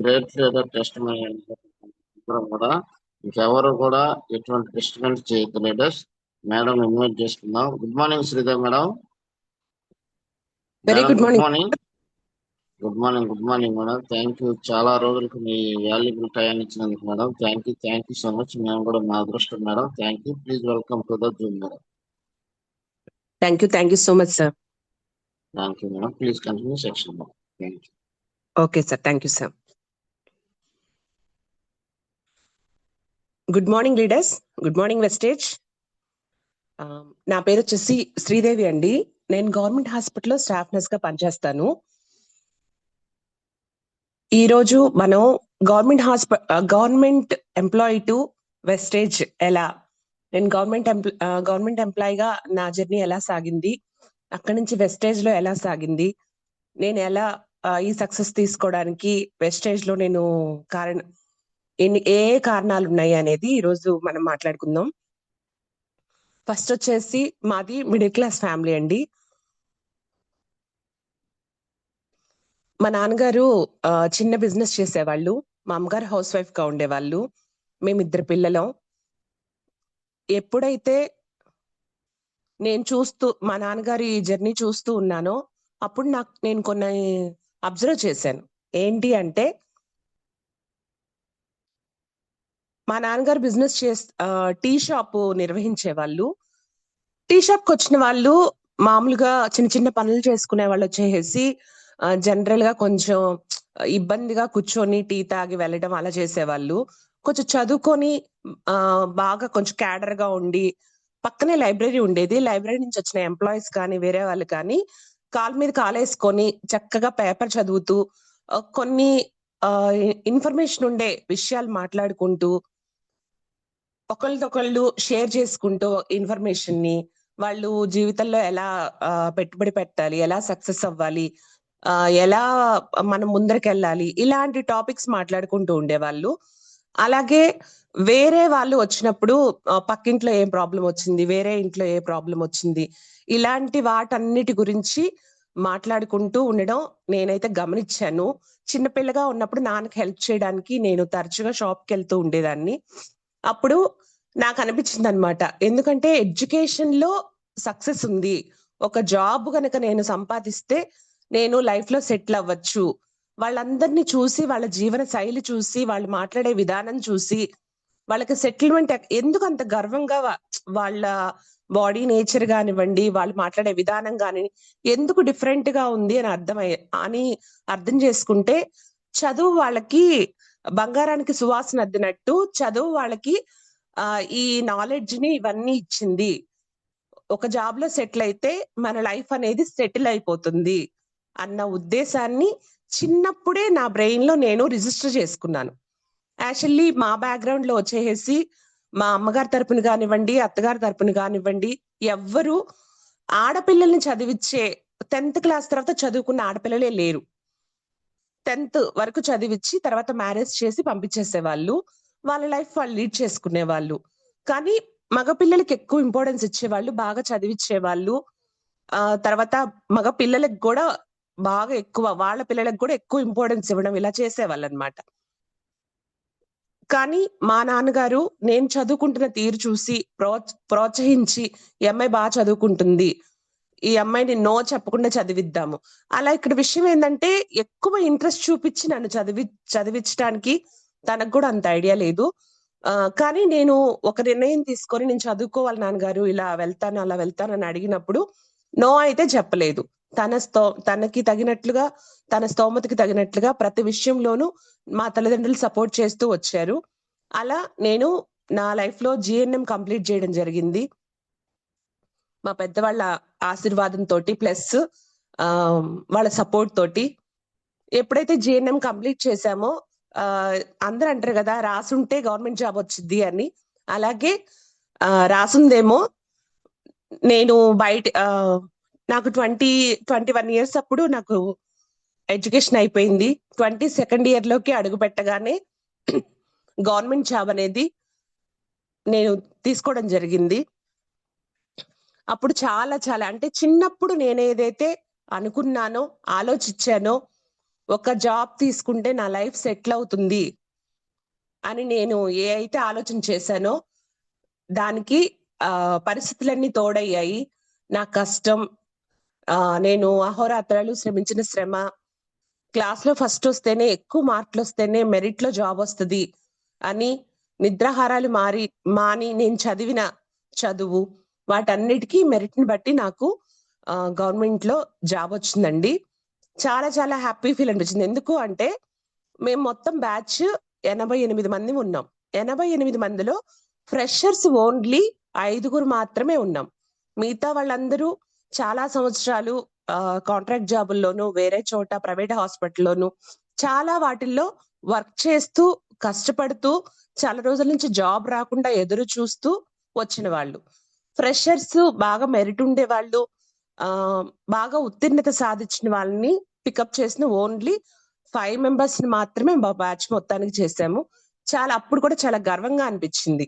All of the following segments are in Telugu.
గ్రేట్ లీడర్ టెస్ట్ కూడా ఇంకెవరు కూడా ఎటువంటి టెస్ట్మెంట్ చేయొద్దు లీడర్స్. మేడం ఇన్వైట్ చేస్తున్నాం. Good morning Sridevi madam. Very madam good good morning. Morning. Good morning good morning madam. Thank you, చాలా రోజులకు మీ వాల్యుబుల్ టైం ఇచ్చినందుకు madam. Thank you so much. మేము కూడా మా అదృష్టం madam. Thank you. Please welcome to the Zoom madam. Thank you so much sir. Thank you madam. Please continue section madam. Thank you. Okay sir, thank you sir. Good morning leaders, good morning వెస్టేజ్. నా పేరు వచ్చేసి శ్రీదేవి అండి. నేను గవర్నమెంట్ హాస్పిటల్లో స్టాఫ్ నర్స్ గా పనిచేస్తాను. ఈరోజు మనం గవర్నమెంట్ ఎంప్లాయీ టు వెస్టేజ్ ఎలా, నేను గవర్నమెంట్ ఎంప్లాయీగా నా జర్నీ ఎలా సాగింది, అక్కడి నుంచి వెస్టేజ్ లో ఎలా సాగింది, నేను ఎలా ఈ సక్సెస్ తీసుకోవడానికి వెస్టేజ్ లో నేను ఏ కారణాలు ఉన్నాయి అనేది ఈరోజు మనం మాట్లాడుకుందాం. ఫస్ట్ వచ్చేసి మాది మిడిల్ క్లాస్ ఫ్యామిలీ అండి. మా నాన్నగారు చిన్న బిజినెస్ చేసేవాళ్ళు, మా అమ్మగారు హౌస్ వైఫ్ గా ఉండేవాళ్ళు, మేమిద్దరు పిల్లలం. ఎప్పుడైతే నేను మా నాన్నగారు ఈ జర్నీ చూస్తూ ఉన్నానో అప్పుడు నేను కొన్ని అబ్జర్వ్ చేశాను. ఏంటి అంటే, మా నాన్నగారు బిజినెస్ టీ షాప్ నిర్వహించే వాళ్ళు. టీ షాప్ కి వచ్చిన వాళ్ళు మామూలుగా చిన్న చిన్న పనులు చేసుకునే వాళ్ళు వచ్చేసి జనరల్ గా కొంచెం ఇబ్బందిగా కూర్చొని టీ తాగి వెళ్ళడం అలా చేసేవాళ్ళు. కొంచెం చదువుకొని బాగా కొంచెం క్యాడర్ గా ఉండి, పక్కనే లైబ్రరీ ఉండేది. లైబ్రరీ నుంచి వచ్చిన ఎంప్లాయీస్ కానీ వేరే వాళ్ళు కానీ కాలు మీద కాలేసుకొని చక్కగా పేపర్ చదువుతూ కొన్ని ఇన్ఫర్మేషన్ ఉండే విషయాలు మాట్లాడుకుంటూ, ఒకళ్ళదొకళ్ళు షేర్ చేసుకుంటూ ఇన్ఫర్మేషన్ ని, వాళ్ళు జీవితంలో ఎలా పెట్టుబడి పెట్టాలి, ఎలా సక్సెస్ అవ్వాలి, ఎలా మనం ముందరకెళ్ళాలి, ఇలాంటి టాపిక్స్ మాట్లాడుకుంటూ ఉండేవాళ్ళు. అలాగే వేరే వాళ్ళు వచ్చినప్పుడు పక్కింట్లో ఏం ప్రాబ్లం వచ్చింది, వేరే ఇంట్లో ఏ ప్రాబ్లం వచ్చింది, ఇలాంటి వాటన్నిటి గురించి మాట్లాడుకుంటూ ఉండడం నేనైతే గమనించాను. చిన్నపిల్లగా ఉన్నప్పుడు నాన్నకి హెల్ప్ చేయడానికి నేను తరచుగా షాప్కి వెళ్తూ ఉండేదాన్ని. అప్పుడు నాకు అనిపించింది అనమాట, ఎందుకంటే ఎడ్యుకేషన్ లో సక్సెస్ ఉంది, ఒక జాబ్ కనుక నేను సంపాదిస్తే నేను లైఫ్ లో సెటిల్ అవ్వచ్చు. వాళ్ళందరినీ చూసి, వాళ్ళ జీవన శైలి చూసి, వాళ్ళు మాట్లాడే విధానం చూసి, వాళ్ళకి సెటిల్మెంట్ ఎందుకు అంత గర్వంగా వాళ్ళ బాడీ నేచర్ కానివ్వండి, వాళ్ళు మాట్లాడే విధానం కాని ఎందుకు డిఫరెంట్ గా ఉంది అని అర్థం చేసుకుంటే, చదువు వాళ్ళకి బంగారానికి సువాసన అద్దినట్టు చదువు వాళ్ళకి ఈ నాలెడ్జ్ ని ఇవన్నీ ఇచ్చింది. ఒక జాబ్ లో సెటిల్ అయితే మన లైఫ్ అనేది సెటిల్ అయిపోతుంది అన్న ఉద్దేశాన్ని చిన్నప్పుడే నా బ్రెయిన్ లో నేను రిజిస్టర్ చేసుకున్నాను. యాక్చువల్లీ మా బ్యాక్గ్రౌండ్ లో వచ్చేసి మా అమ్మగారి తరపున కానివ్వండి, అత్తగారి తరపున కానివ్వండి, ఎవ్వరు ఆడపిల్లల్ని చదివించే 10th క్లాస్ తర్వాత చదువుకున్న ఆడపిల్లలే లేరు. 10th వరకు చదివించి తర్వాత మ్యారేజ్ చేసి పంపించేసేవాళ్ళు, వాళ్ళ లైఫ్ వాళ్ళు లీడ్ చేసుకునే వాళ్ళు. కానీ మగ పిల్లలకి ఎక్కువ ఇంపార్టెన్స్ ఇచ్చేవాళ్ళు, బాగా చదివించేవాళ్ళు. తర్వాత మగ పిల్లలకు కూడా బాగా ఎక్కువ, వాళ్ళ పిల్లలకు కూడా ఎక్కువ ఇంపార్టెన్స్ ఇవ్వడం, ఇలా చేసేవాళ్ళు అనమాట. కానీ మా నాన్నగారు నేను చదువుకుంటున్న తీరు చూసి ప్రోత్సహించి, ఈ అమ్మాయి బాగా చదువుకుంటుంది, ఈ అమ్మాయిని నో చెప్పకుండా చదివిద్దాము. అలా ఇక్కడ విషయం ఏంటంటే, ఎక్కువ ఇంట్రెస్ట్ చూపించి నన్ను చదివించడానికి తనకు కూడా అంత ఐడియా లేదు. కానీ నేను ఒక నిర్ణయం తీసుకొని, నేను చదువుకోవాలి నాన్నగారు, ఇలా వెళ్తాను అలా వెళ్తాను అని అడిగినప్పుడు నో అయితే చెప్పలేదు. తనకి తగినట్లుగా, తన స్తోమతకి తగినట్లుగా ప్రతి విషయంలోనూ మా తల్లిదండ్రులు సపోర్ట్ చేస్తూ వచ్చారు. అలా నేను నా లైఫ్ లో GNM కంప్లీట్ చేయడం జరిగింది, మా పెద్దవాళ్ళ ఆశీర్వాదంతో ప్లస్ వాళ్ళ సపోర్ట్ తోటి. ఎప్పుడైతే GNM కంప్లీట్ చేశామో, అందరూ అంటారు కదా, రాసుంటే గవర్నమెంట్ జాబ్ వచ్చింది అని. అలాగే రాసుందేమో. నేను నాకు 21 years అప్పుడు నాకు ఎడ్యుకేషన్ అయిపోయింది. 22nd year లోకి అడుగు పెట్టగానే గవర్నమెంట్ జాబ్ అనేది నేను తీసుకోవడం జరిగింది. అప్పుడు చాలా చాలా అంటే చిన్నప్పుడు నేను ఏదైతే అనుకున్నానో, ఆలోచించానో, ఒక జాబ్ తీసుకుంటే నా లైఫ్ సెటిల్ అవుతుంది అని నేను ఏ అయితే ఆలోచన చేశానో దానికి పరిస్థితులన్నీ తోడయ్యాయి. నా కష్టం, నేను అహోరాత్రాలు శ్రమించిన శ్రమ, క్లాస్ లో ఫస్ట్ వస్తేనే, ఎక్కువ మార్కులు వస్తేనే మెరిట్ లో జాబ్ వస్తుంది అని నిద్రాహారాలు మాని నేను చదివిన చదువు, వాటన్నిటికీ మెరిట్ ని బట్టి నాకు గవర్నమెంట్ లో జాబ్ వచ్చిందండి. చాలా చాలా హ్యాపీ ఫీల్ అనిపించింది. ఎందుకు అంటే మేము మొత్తం బ్యాచ్ 88 మంది ఉన్నాం. 88 మందిలో ఫ్రెషర్స్ ఓన్లీ 5 మాత్రమే ఉన్నాం. మిగతా వాళ్ళందరూ చాలా సంవత్సరాలు కాంట్రాక్ట్ జాబుల్లోను, వేరే చోట ప్రైవేట్ హాస్పిటల్లోను చాలా వాటిల్లో వర్క్ చేస్తూ కష్టపడుతూ చాలా రోజుల నుంచి జాబ్ రాకుండా ఎదురు చూస్తూ వచ్చిన వాళ్ళు. ఫ్రెషర్స్ బాగా మెరిట్ ఉండే వాళ్ళు, బాగా ఉత్తీర్ణత సాధించిన వాళ్ళని పికప్ చేసిన ఓన్లీ 5 మెంబర్స్ ని మాత్రమే మా బ్యాచ్ మొత్తానికి చేసాము. అప్పుడు కూడా చాలా గర్వంగా అనిపించింది.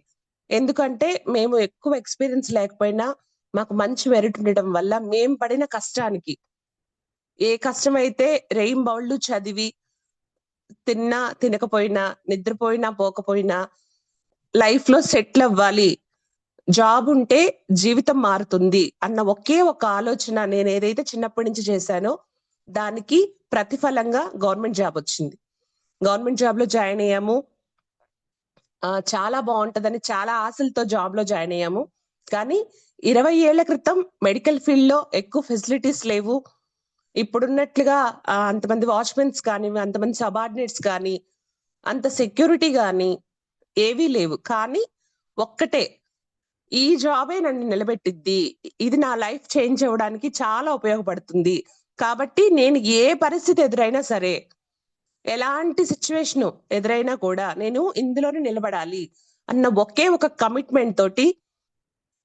ఎందుకంటే మేము ఎక్కువ ఎక్స్పీరియన్స్ లేకపోయినా మాకు మంచి మెరిట్ ఉండటం వల్ల మేము పడిన కష్టానికి, ఏ కష్టమైతే రెయిన్బౌళ్ళు చదివి తిన్నా తినకపోయినా, నిద్రపోయినా పోకపోయినా లైఫ్ లో సెటిల్ అవ్వాలి, జాబ్ ఉంటే జీవితం మారుతుంది అన్న ఒకే ఒక ఆలోచన నేను ఏదైతే చిన్నప్పటి నుంచి చేశానో దానికి ప్రతిఫలంగా గవర్నమెంట్ జాబ్ వచ్చింది. గవర్నమెంట్ జాబ్ లో జాయిన్ అయ్యాము. చాలా బాగుంటదని చాలా ఆశలతో జాబ్ లో జాయిన్ అయ్యాము. కానీ 20 ఏళ్ల క్రితం మెడికల్ ఫీల్డ్ లో ఎక్కువ ఫెసిలిటీస్ లేవు. ఇప్పుడున్నట్లుగా అంతమంది వాచ్మెన్స్ కానీ, అంతమంది సబార్డినేట్స్ కానీ, అంత సెక్యూరిటీ కానీ ఏవీ లేవు. కానీ ఒక్కటే, ఈ జాబే నన్ను నిలబెట్టిద్ది, ఇది నా లైఫ్ చేంజ్ అవ్వడానికి చాలా ఉపయోగపడుతుంది కాబట్టి నేను ఏ పరిస్థితి ఎదురైనా సరే, ఎలాంటి సిచ్యువేషన్ ఎదురైనా కూడా నేను ఇందులోనే నిలబడాలి అన్న ఒకే ఒక కమిట్మెంట్ తోటి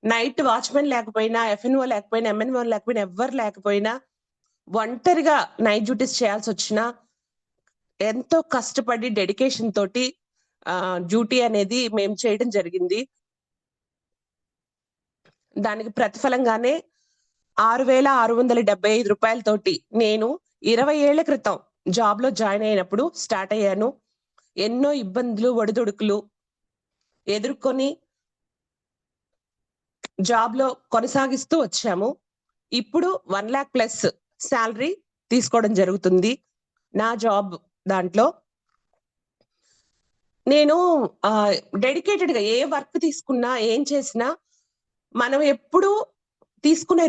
నైట్ వాచ్మెన్ లేకపోయినా, ఎఫ్ఎన్ఓ లేకపోయినా, ఎంఎన్ఓ లేకపోయినా, ఎవ్వరు లేకపోయినా ఒంటరిగా నైట్ డ్యూటీస్ చేయాల్సి వచ్చినా ఎంతో కష్టపడి డెడికేషన్ తోటి డ్యూటీ అనేది మేము చేయడం జరిగింది. దానికి ప్రతిఫలంగానే 6,675 రూపాయలతోటి నేను 20 ఏళ్ల క్రితం జాబ్ లో జాయిన్ అయినప్పుడు స్టార్ట్ అయ్యాను. ఎన్నో ఇబ్బందులు, ఒడిదుడుకులు ఎదుర్కొని జాబ్ లో కొనసాగిస్తూ వచ్చాము. ఇప్పుడు 1 lakh ప్లస్ శాలరీ తీసుకోవడం జరుగుతుంది నా జాబ్ దాంట్లో. నేను డెడికేటెడ్ గా ఏ వర్క్ తీసుకున్నా, ఏం చేసినా మనం ఎప్పుడు తీసుకునే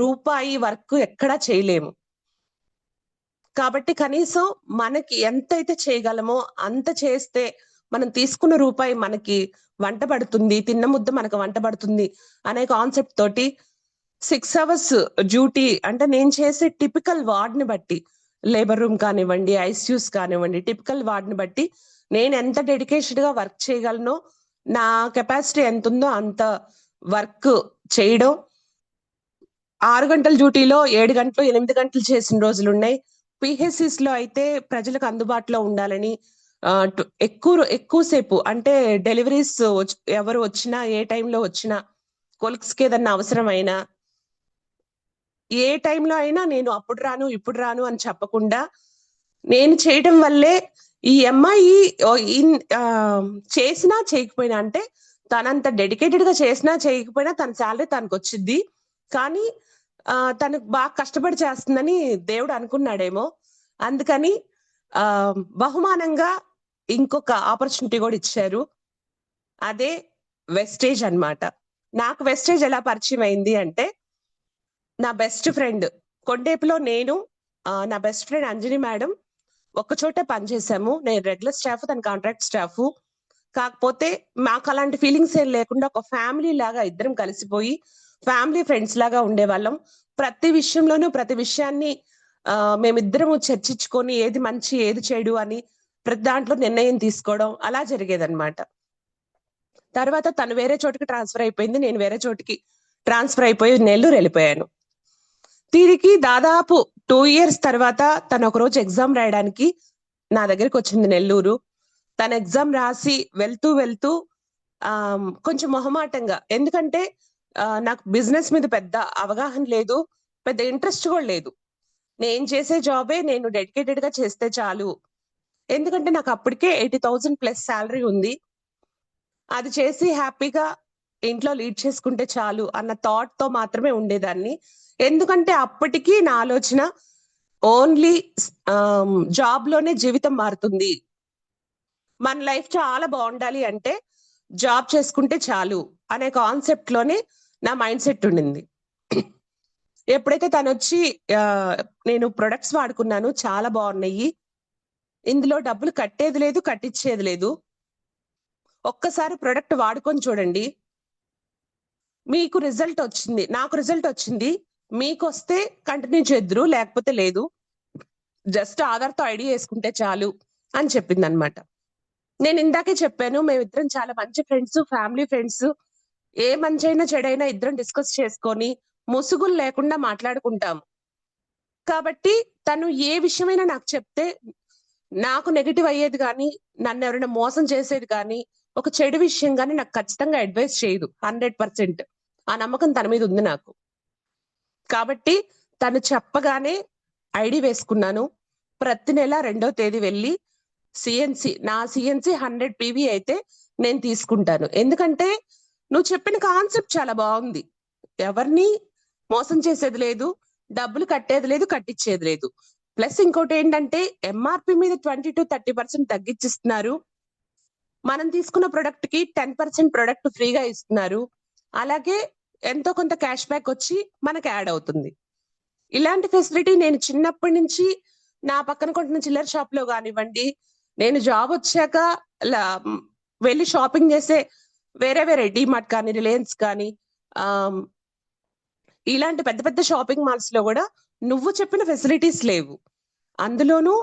రూపాయి వర్క్ ఎక్కడా చేయలేము. కాబట్టి కనీసం మనకి ఎంతైతే చేయగలమో అంత చేస్తే మనం తీసుకున్న రూపాయి మనకి వంట పడుతుంది, తిన్న ముద్ద మనకు వంట పడుతుంది అనే కాన్సెప్ట్ తోటి 6 hours డ్యూటీ, అంటే నేను చేసే టిపికల్ వార్డ్ ని బట్టి, లేబర్ రూమ్ కానివ్వండి, ఐసియూస్ కానివ్వండి, టిపికల్ వార్డ్ ని బట్టి నేను ఎంత డెడికేషన్ గా వర్క్ చేయగలనో, నా కెపాసిటీ ఎంత ఉందో అంత వర్క్ చేయడం. 6 గంటల డ్యూటీలో 7 గంటలు, 8 గంటలు చేసిన రోజులు ఉన్నాయి. పిహెచ్సిస్ లో అయితే ప్రజలకు అందుబాటులో ఉండాలని ఎక్కువసేపు, అంటే డెలివరీస్ ఎవరు వచ్చినా, ఏ టైంలో వచ్చినా, కొలిక్స్ కి ఏదన్నా అవసరమైనా, ఏ టైంలో అయినా నేను అప్పుడు రాను ఇప్పుడు రాను అని చెప్పకుండా నేను చేయడం వల్లే ఈ అమ్మాయి చేసినా చేయకపోయినా, అంటే తనంత డెడికేటెడ్ గా చేసినా చేయకపోయినా తన శాలరీ తనకు వచ్చింది. కానీ తనకు బాగా కష్టపడి చేస్తుందని దేవుడు అనుకున్నాడేమో. అందుకని బహుమానంగా ఇంకొక ఆపర్చునిటీ కూడా ఇచ్చారు. అదే వెస్టేజ్ అన్నమాట. నాకు వెస్టేజ్ ఎలా పరిచయం అయింది అంటే, నా బెస్ట్ ఫ్రెండ్ కొండేపులో, నేను నా బెస్ట్ ఫ్రెండ్ అంజని మేడం ఒక్కచోటే పనిచేసాము. నేను రెగ్యులర్ స్టాఫ్, తన కాంట్రాక్ట్ స్టాఫ్. కాకపోతే మాకు అలాంటి ఫీలింగ్స్ ఏం లేకుండా ఒక ఫ్యామిలీ లాగా ఇద్దరం కలిసిపోయి ఫ్యామిలీ ఫ్రెండ్స్ లాగా ఉండేవాళ్ళం. ప్రతి విషయంలోనూ ప్రతి విషయాన్ని మేమిద్దరము చర్చించుకొని ఏది మంచి ఏది చెడు అని ప్రతి దాంట్లో నిర్ణయం తీసుకోవడం అలా జరిగేదన్నమాట. తర్వాత తను వేరే చోటుకి ట్రాన్స్ఫర్ అయిపోయింది, నేను వేరే చోటికి ట్రాన్స్ఫర్ అయిపోయి నెల్లూరు వెళ్ళిపోయాను. తిరిగి దాదాపు 2 years తర్వాత తను ఒక రోజు ఎగ్జామ్ రాయడానికి నా దగ్గరికి వచ్చింది నెల్లూరు. తన ఎగ్జామ్ రాసి వెళ్తూ కొంచెం మొహమాటంగా, ఎందుకంటే నాకు బిజినెస్ మీద పెద్ద అవగాహన లేదు, పెద్ద ఇంట్రెస్ట్ కూడా లేదు. నేను చేసే జాబే నేను డెడికేటెడ్ గా చేస్తే చాలు, ఎందుకంటే నాకు అప్పటికే 80,000 ప్లస్ శాలరీ ఉంది, అది చేసి హ్యాపీగా ఇంట్లో లీడ్ చేసుకుంటే చాలు అన్న థాట్ తో మాత్రమే ఉండేదాన్ని. ఎందుకంటే అప్పటికి నా ఆలోచన ఓన్లీ జాబ్ లోనే జీవితం మారుతుంది, మన లైఫ్ చాలా బాగుండాలి అంటే జాబ్ చేసుకుంటే చాలు అనే కాన్సెప్ట్ లోనే నా మైండ్ సెట్ ఉండింది. ఎప్పుడైతే తను వచ్చి నేను ప్రొడక్ట్స్ వాడుకున్నాను, చాలా బాగున్నాయి, ఇందులో డబ్బులు కట్టేది లేదు కట్టించేది లేదు, ఒక్కసారి ప్రొడక్ట్ వాడుకొని చూడండి, మీకు రిజల్ట్ వచ్చింది, నాకు రిజల్ట్ వచ్చింది, మీకు వస్తే కంటిన్యూ చేద్దరు, లేకపోతే లేదు, జస్ట్ ఆధార్తో ఐడి వేసుకుంటే చాలు అని చెప్పింది అనమాట. నేను ఇందాకే చెప్పాను, మేమిద్దరం చాలా మంచి ఫ్రెండ్స్, ఫ్యామిలీ ఫ్రెండ్స్, ఏ మంచి అయినా చెడైనా ఇద్దరం డిస్కస్ చేసుకొని ముసుగులు లేకుండా మాట్లాడుకుంటాము. కాబట్టి తను ఏ విషయమైనా నాకు చెప్తే నాకు నెగిటివ్ అయ్యేది కానీ, నన్ను ఎవరైనా మోసం చేసేది కానీ, ఒక చెడు విషయం కానీ నాకు ఖచ్చితంగా అడ్వైస్ చేయదు 100%. ఆ నమ్మకం తన మీద ఉంది నాకు. కాబట్టి తను చెప్పగానే ఐడి వేసుకున్నాను. ప్రతి నెల 2వ తేదీ వెళ్ళి నా సిఎన్సి 100 పీవీ అయితే నేను తీసుకుంటాను. ఎందుకంటే నువ్వు చెప్పిన కాన్సెప్ట్ చాలా బాగుంది, ఎవరిని మోసం చేసేది లేదు, డబ్బులు కట్టేది లేదు, కట్టించేది లేదు. ప్లస్ ఇంకోటి ఏంటంటే ఎంఆర్పి మీద 20-30% తగ్గించిస్తున్నారు, మనం తీసుకున్న ప్రొడక్ట్ కి 10% ప్రొడక్ట్ ఫ్రీగా ఇస్తున్నారు, అలాగే ఎంతో కొంత క్యాష్ బ్యాక్ వచ్చి మనకి యాడ్ అవుతుంది. ఇలాంటి ఫెసిలిటీ నేను చిన్నప్పటి నుంచి నా పక్కన కొంటున్న చిల్లర షాప్ లో కానివ్వండి, నేను జాబ్ వచ్చాక వెళ్ళి షాపింగ్ చేసే వేరే వేరే డిమార్ట్ కానీ, రిలయన్స్ కానీ, ఇలాంటి పెద్ద పెద్ద షాపింగ్ మాల్స్ లో కూడా నువ్వు చెప్పిన ఫెసిలిటీస్ లేవు. అందులోనూ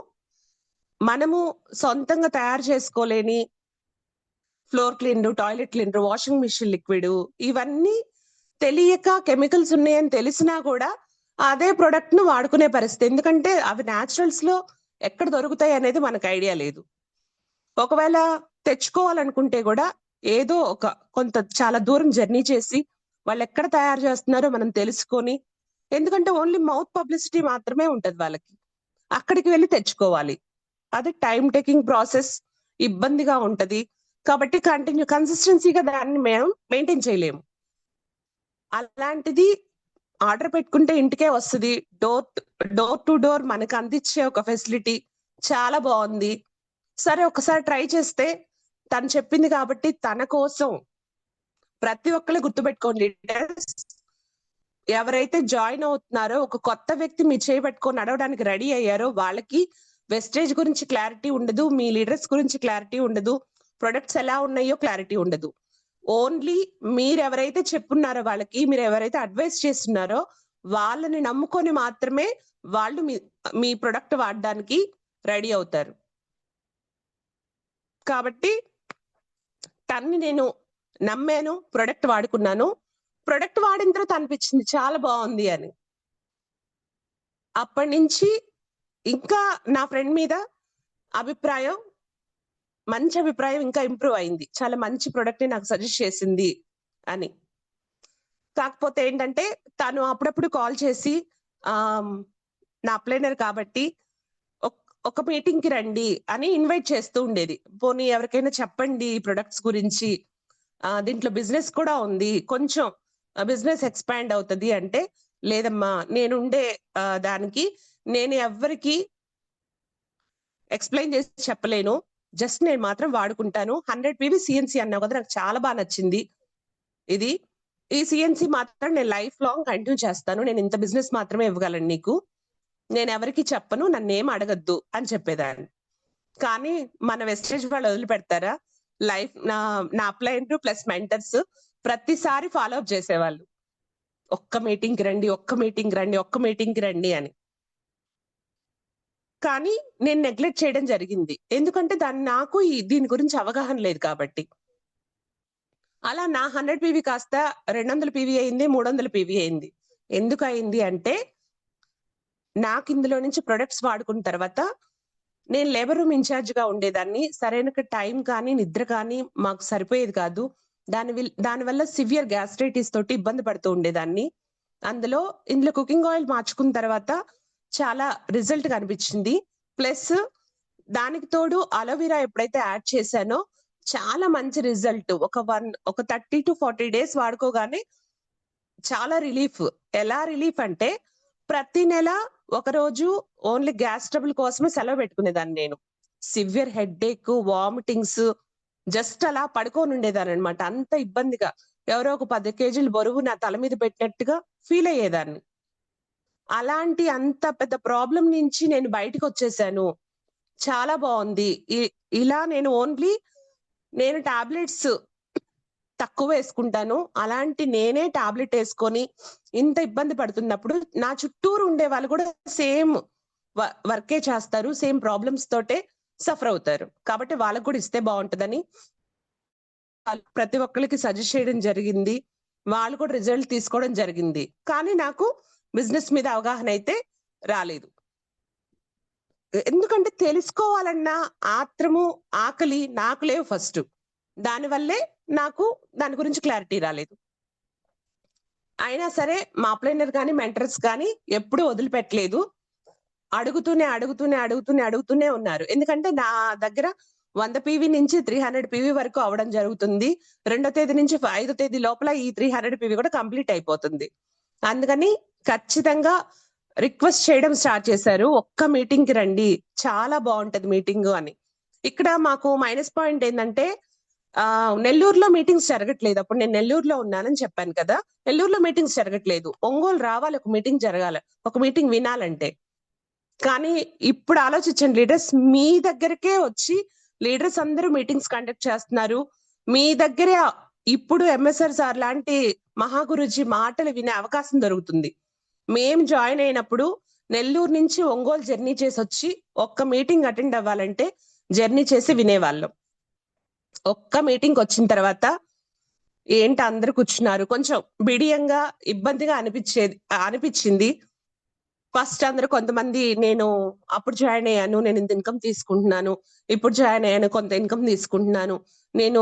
మనము సొంతంగా తయారు చేసుకోలేని floor cleaner, toilet cleaner, washing machine liquid, ఇవన్నీ తెలియక కెమికల్స్ ఉన్నాయని తెలిసినా కూడా అదే ప్రొడక్ట్ ను వాడుకునే పరిస్థితి. ఎందుకంటే అవి న్యాచురల్స్ లో ఎక్కడ దొరుకుతాయి అనేది మనకు ఐడియా లేదు. ఒకవేళ తెచ్చుకోవాలనుకుంటే కూడా ఏదో కొంత చాలా దూరం జర్నీ చేసి వాళ్ళు ఎక్కడ తయారు చేస్తున్నారో మనం తెలుసుకొని, ఎందుకంటే ఓన్లీ మౌత్ పబ్లిసిటీ మాత్రమే ఉంటది వాళ్ళకి, అక్కడికి వెళ్ళి తెచ్చుకోవాలి, అది టైం టేకింగ్ ప్రాసెస్, ఇబ్బందిగా ఉంటది. కాబట్టి కన్సిస్టెన్సీగా దాన్ని మేము మెయింటైన్ చేయలేము. అలాంటిది ఆర్డర్ పెట్టుకుంటే ఇంటికే వస్తుంది, డోర్ టు డోర్ మనకు అందించే ఒక ఫెసిలిటీ చాలా బాగుంది. సరే ఒకసారి ట్రై చేస్తే, తను చెప్పింది కాబట్టి తన కోసం ప్రతి ఒక్కళ్ళు గుర్తుపెట్టుకోండి, ఎవరైతే జాయిన్ అవుతున్నారో, ఒక కొత్త వ్యక్తి మీ చేయి పెట్టుకొని నడవడానికి రెడీ అయ్యారో వాళ్ళకి వెస్టేజ్ గురించి క్లారిటీ ఉండదు, మీ లీడర్స్ గురించి క్లారిటీ ఉండదు, ప్రొడక్ట్స్ ఎలా ఉన్నాయో క్లారిటీ ఉండదు. ఓన్లీ మీరు ఎవరైతే చెప్పున్నారో వాళ్ళకి, మీరు ఎవరైతే అడ్వైస్ చేస్తున్నారో వాళ్ళని నమ్ముకొని మాత్రమే వాళ్ళు మీ ప్రొడక్ట్ వాడడానికి రెడీ అవుతారు. కాబట్టి తన్ని నేను నమ్మాను, ప్రొడక్ట్ వాడుకున్నాను. ప్రొడక్ట్ వాడిన తర్వాత అనిపించింది చాలా బాగుంది అని. అప్పటి నుంచి ఇంకా నా ఫ్రెండ్ మీద మంచి అభిప్రాయం ఇంకా ఇంప్రూవ్ అయింది, చాలా మంచి ప్రొడక్ట్ ని నాకు సజెస్ట్ చేసింది అని. కాకపోతే ఏంటంటే తను అప్పుడప్పుడు కాల్ చేసి నా అప్లైనర్ కాబట్టి ఒక మీటింగ్ కి రండి అని ఇన్వైట్ చేస్తూ ఉండేది. పోనీ ఎవరికైనా చెప్పండి ప్రొడక్ట్స్ గురించి, దీంట్లో బిజినెస్ కూడా ఉంది, కొంచెం బిజినెస్ ఎక్స్పాండ్ అవుతుంది అంటే, లేదమ్మా నేనుండే దానికి నేను ఎవరికి ఎక్స్ప్లెయిన్ చేసి చెప్పలేను, జస్ట్ నేను మాత్రం వాడుకుంటాను. 100 పీవీ సిఎన్సి అన్నావు కదా, నాకు చాలా బాగా నచ్చింది. ఈ సిఎన్సి మాత్రం నేను లైఫ్ లాంగ్ కంటిన్యూ చేస్తాను, నేను ఇంత బిజినెస్ మాత్రమే ఇవ్వగలను నీకు, నేను ఎవరికి చెప్పను, నన్ను ఏం అడగద్దు అని చెప్పేదాన్ని. కానీ మన వెస్టేజ్ వాళ్ళు వదిలిపెడతారా? నా అప్లైనర్ ప్లస్ మెంటర్స్ ప్రతిసారి ఫాలో అప్ చేసేవాళ్ళు, ఒక్క మీటింగ్ కి రండి, ఒక్క మీటింగ్ రండి, ఒక్క మీటింగ్ కి రండి అని. కానీ నేను నెగ్లెక్ట్ చేయడం జరిగింది, ఎందుకంటే నాకు దీని గురించి అవగాహన లేదు కాబట్టి. అలా నా 100 పీవీ కాస్త 200 పీవీ అయింది, 300 పీవీ అయింది. ఎందుకు అయింది అంటే, నాకు ఇందులో నుంచి ప్రొడక్ట్స్ వాడుకున్న తర్వాత నేను లేబర్ రూమ్ ఇన్ఛార్జ్ గా ఉండేదాన్ని, సరైన టైం కానీ నిద్ర కానీ మాకు సరిపోయేది కాదు. దానివల్ల సివియర్ గ్యాస్ట్రైటిస్ తోటి ఇబ్బంది పడుతూ ఉండేదాన్ని. ఇందులో కుకింగ్ ఆయిల్ మార్చుకున్న తర్వాత చాలా రిజల్ట్ కనిపించింది. ప్లస్ దానికి తోడు అలోవెరా ఎప్పుడైతే యాడ్ చేశానో చాలా మంచి రిజల్ట్. ఒక 30 to 40 డేస్ వాడుకోగానే చాలా రిలీఫ్. ఎలా రిలీఫ్ అంటే ప్రతి నెల ఒక రోజు ఓన్లీ గ్యాస్ ట్రబుల్ కోసమే సెలవు పెట్టుకునేదాన్ని నేను. సివియర్ హెడ్ఏక్, వామిటింగ్స్, జస్ట్ అలా పడుకొని ఉండేదాన్ని అనమాట. అంత ఇబ్బందిగా ఎవరో ఒక 10 కేజీలు బరువు నా తల మీద పెట్టినట్టుగా ఫీల్ అయ్యేదాన్ని. అలాంటి అంత పెద్ద ప్రాబ్లం నుంచి నేను బయటకు వచ్చేసాను. చాలా బాగుంది. ఇలా నేను టాబ్లెట్స్ తక్కువ వేసుకుంటాను. అలాంటి నేనే టాబ్లెట్ వేసుకొని ఇంత ఇబ్బంది పడుతున్నప్పుడు నా చుట్టూరు ఉండే వాళ్ళు కూడా సేమ్ వర్కే చేస్తారు, సేమ్ ప్రాబ్లమ్స్ తోటే సఫర్ అవుతారు. కాబట్టి వాళ్ళకు కూడా ఇస్తే బాగుంటుందని ప్రతి ఒక్కరికి సజెస్ట్ చేయడం జరిగింది. వాళ్ళు కూడా రిజల్ట్ తీసుకోవడం జరిగింది. కానీ నాకు బిజినెస్ మీద అవగాహన అయితే రాలేదు. ఎందుకంటే తెలుసుకోవాలన్న ఆత్రము, ఆకలి నాకు లేవు ఫస్ట్. దానివల్లే నాకు దాని గురించి క్లారిటీ రాలేదు. అయినా సరే మా అప్లైనర్ కానీ మెంటర్స్ కానీ ఎప్పుడూ వదిలిపెట్టలేదు. అడుగుతూనే ఉన్నారు. ఎందుకంటే నా దగ్గర 100 PV నుంచి 300 PV వరకు అవడం జరుగుతుంది. 2వ తేదీ నుంచి 5వ తేదీ లోపల ఈ 300 PV కూడా కంప్లీట్ అయిపోతుంది. అందుకని ఖచ్చితంగా రిక్వెస్ట్ చేయడం స్టార్ట్ చేశారు. ఒక్క మీటింగ్ కి రండి, చాలా బాగుంటది మీటింగ్ అని. ఇక్కడ మాకు మైనస్ పాయింట్ ఏంటంటే నెల్లూరులో మీటింగ్స్ జరగట్లేదు. అప్పుడు నేను నెల్లూరులో ఉన్నానని చెప్పాను కదా, నెల్లూరులో మీటింగ్స్ జరగట్లేదు. ఒంగోలు రావాలి, ఒక మీటింగ్ జరగాలి, ఒక మీటింగ్ వినాలంటే. కానీ ఇప్పుడు ఆలోచించండి, లీడర్స్ మీ దగ్గరకే వచ్చి లీడర్స్ అందరూ మీటింగ్స్ కండక్ట్ చేస్తున్నారు. మీ దగ్గరే ఇప్పుడు ఎంఎస్ఆర్ సార్ లాంటి మహాగురుజీ మాటలు వినే అవకాశం దొరుకుతుంది. మేము జాయిన్ అయినప్పుడు నెల్లూరు నుంచి ఒంగోలు జర్నీ చేసి వచ్చి ఒక్క మీటింగ్ అటెండ్ అవ్వాలంటే జర్నీ చేసి వినేవాళ్ళం. ఒక్క మీటింగ్ వచ్చిన తర్వాత ఏంటి అందరు కూర్చున్నారు, కొంచెం బిడియంగా ఇబ్బందిగా అనిపించింది. ఫస్ట్ అందరూ కొంతమంది, నేను అప్పుడు జాయిన్ అయ్యాను, నేను ఇంత ఇన్కమ్ తీసుకుంటున్నాను, ఇప్పుడు జాయిన్ అయ్యాను, కొంత ఇన్కమ్ తీసుకుంటున్నాను, నేను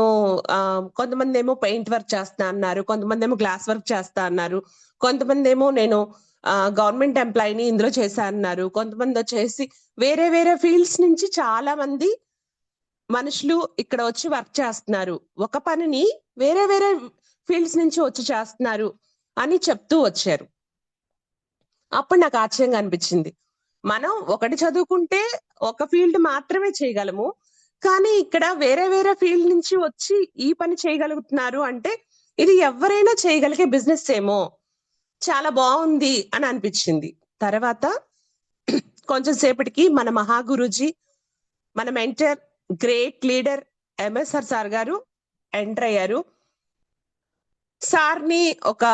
కొంతమంది ఏమో పెయింట్ వర్క్ చేస్తా అన్నారు, కొంతమంది ఏమో గ్లాస్ వర్క్ చేస్తా అన్నారు, కొంతమంది ఏమో నేను గవర్నమెంట్ ఎంప్లాయీని ఇందులో చేశా అన్నారు, కొంతమంది వచ్చేసి వేరే వేరే ఫీల్డ్స్ నుంచి చాలా మంది మనుషులు ఇక్కడ వచ్చి వర్క్ చేస్తున్నారు, ఒక పనిని వేరే వేరే ఫీల్డ్స్ నుంచి వచ్చి చేస్తున్నారు అని చెప్తూ వచ్చారు. అప్పుడు నాకు ఆశ్చర్యంగా అనిపించింది. మనం ఒకటి చదువుకుంటే ఒక ఫీల్డ్ మాత్రమే చేయగలము, కానీ ఇక్కడ వేరే వేరే ఫీల్డ్ నుంచి వచ్చి ఈ పని చేయగలుగుతున్నారు అంటే ఇది ఎవరైనా చేయగలిగే బిజినెస్ ఏమో, చాలా బాగుంది అని అనిపించింది. తర్వాత కొంచెం సేపటికి మన మహాగురుజీ, మన mentor, great leader MSR sir గారు ఎంటర్ అయ్యారు. సార్ని ఒక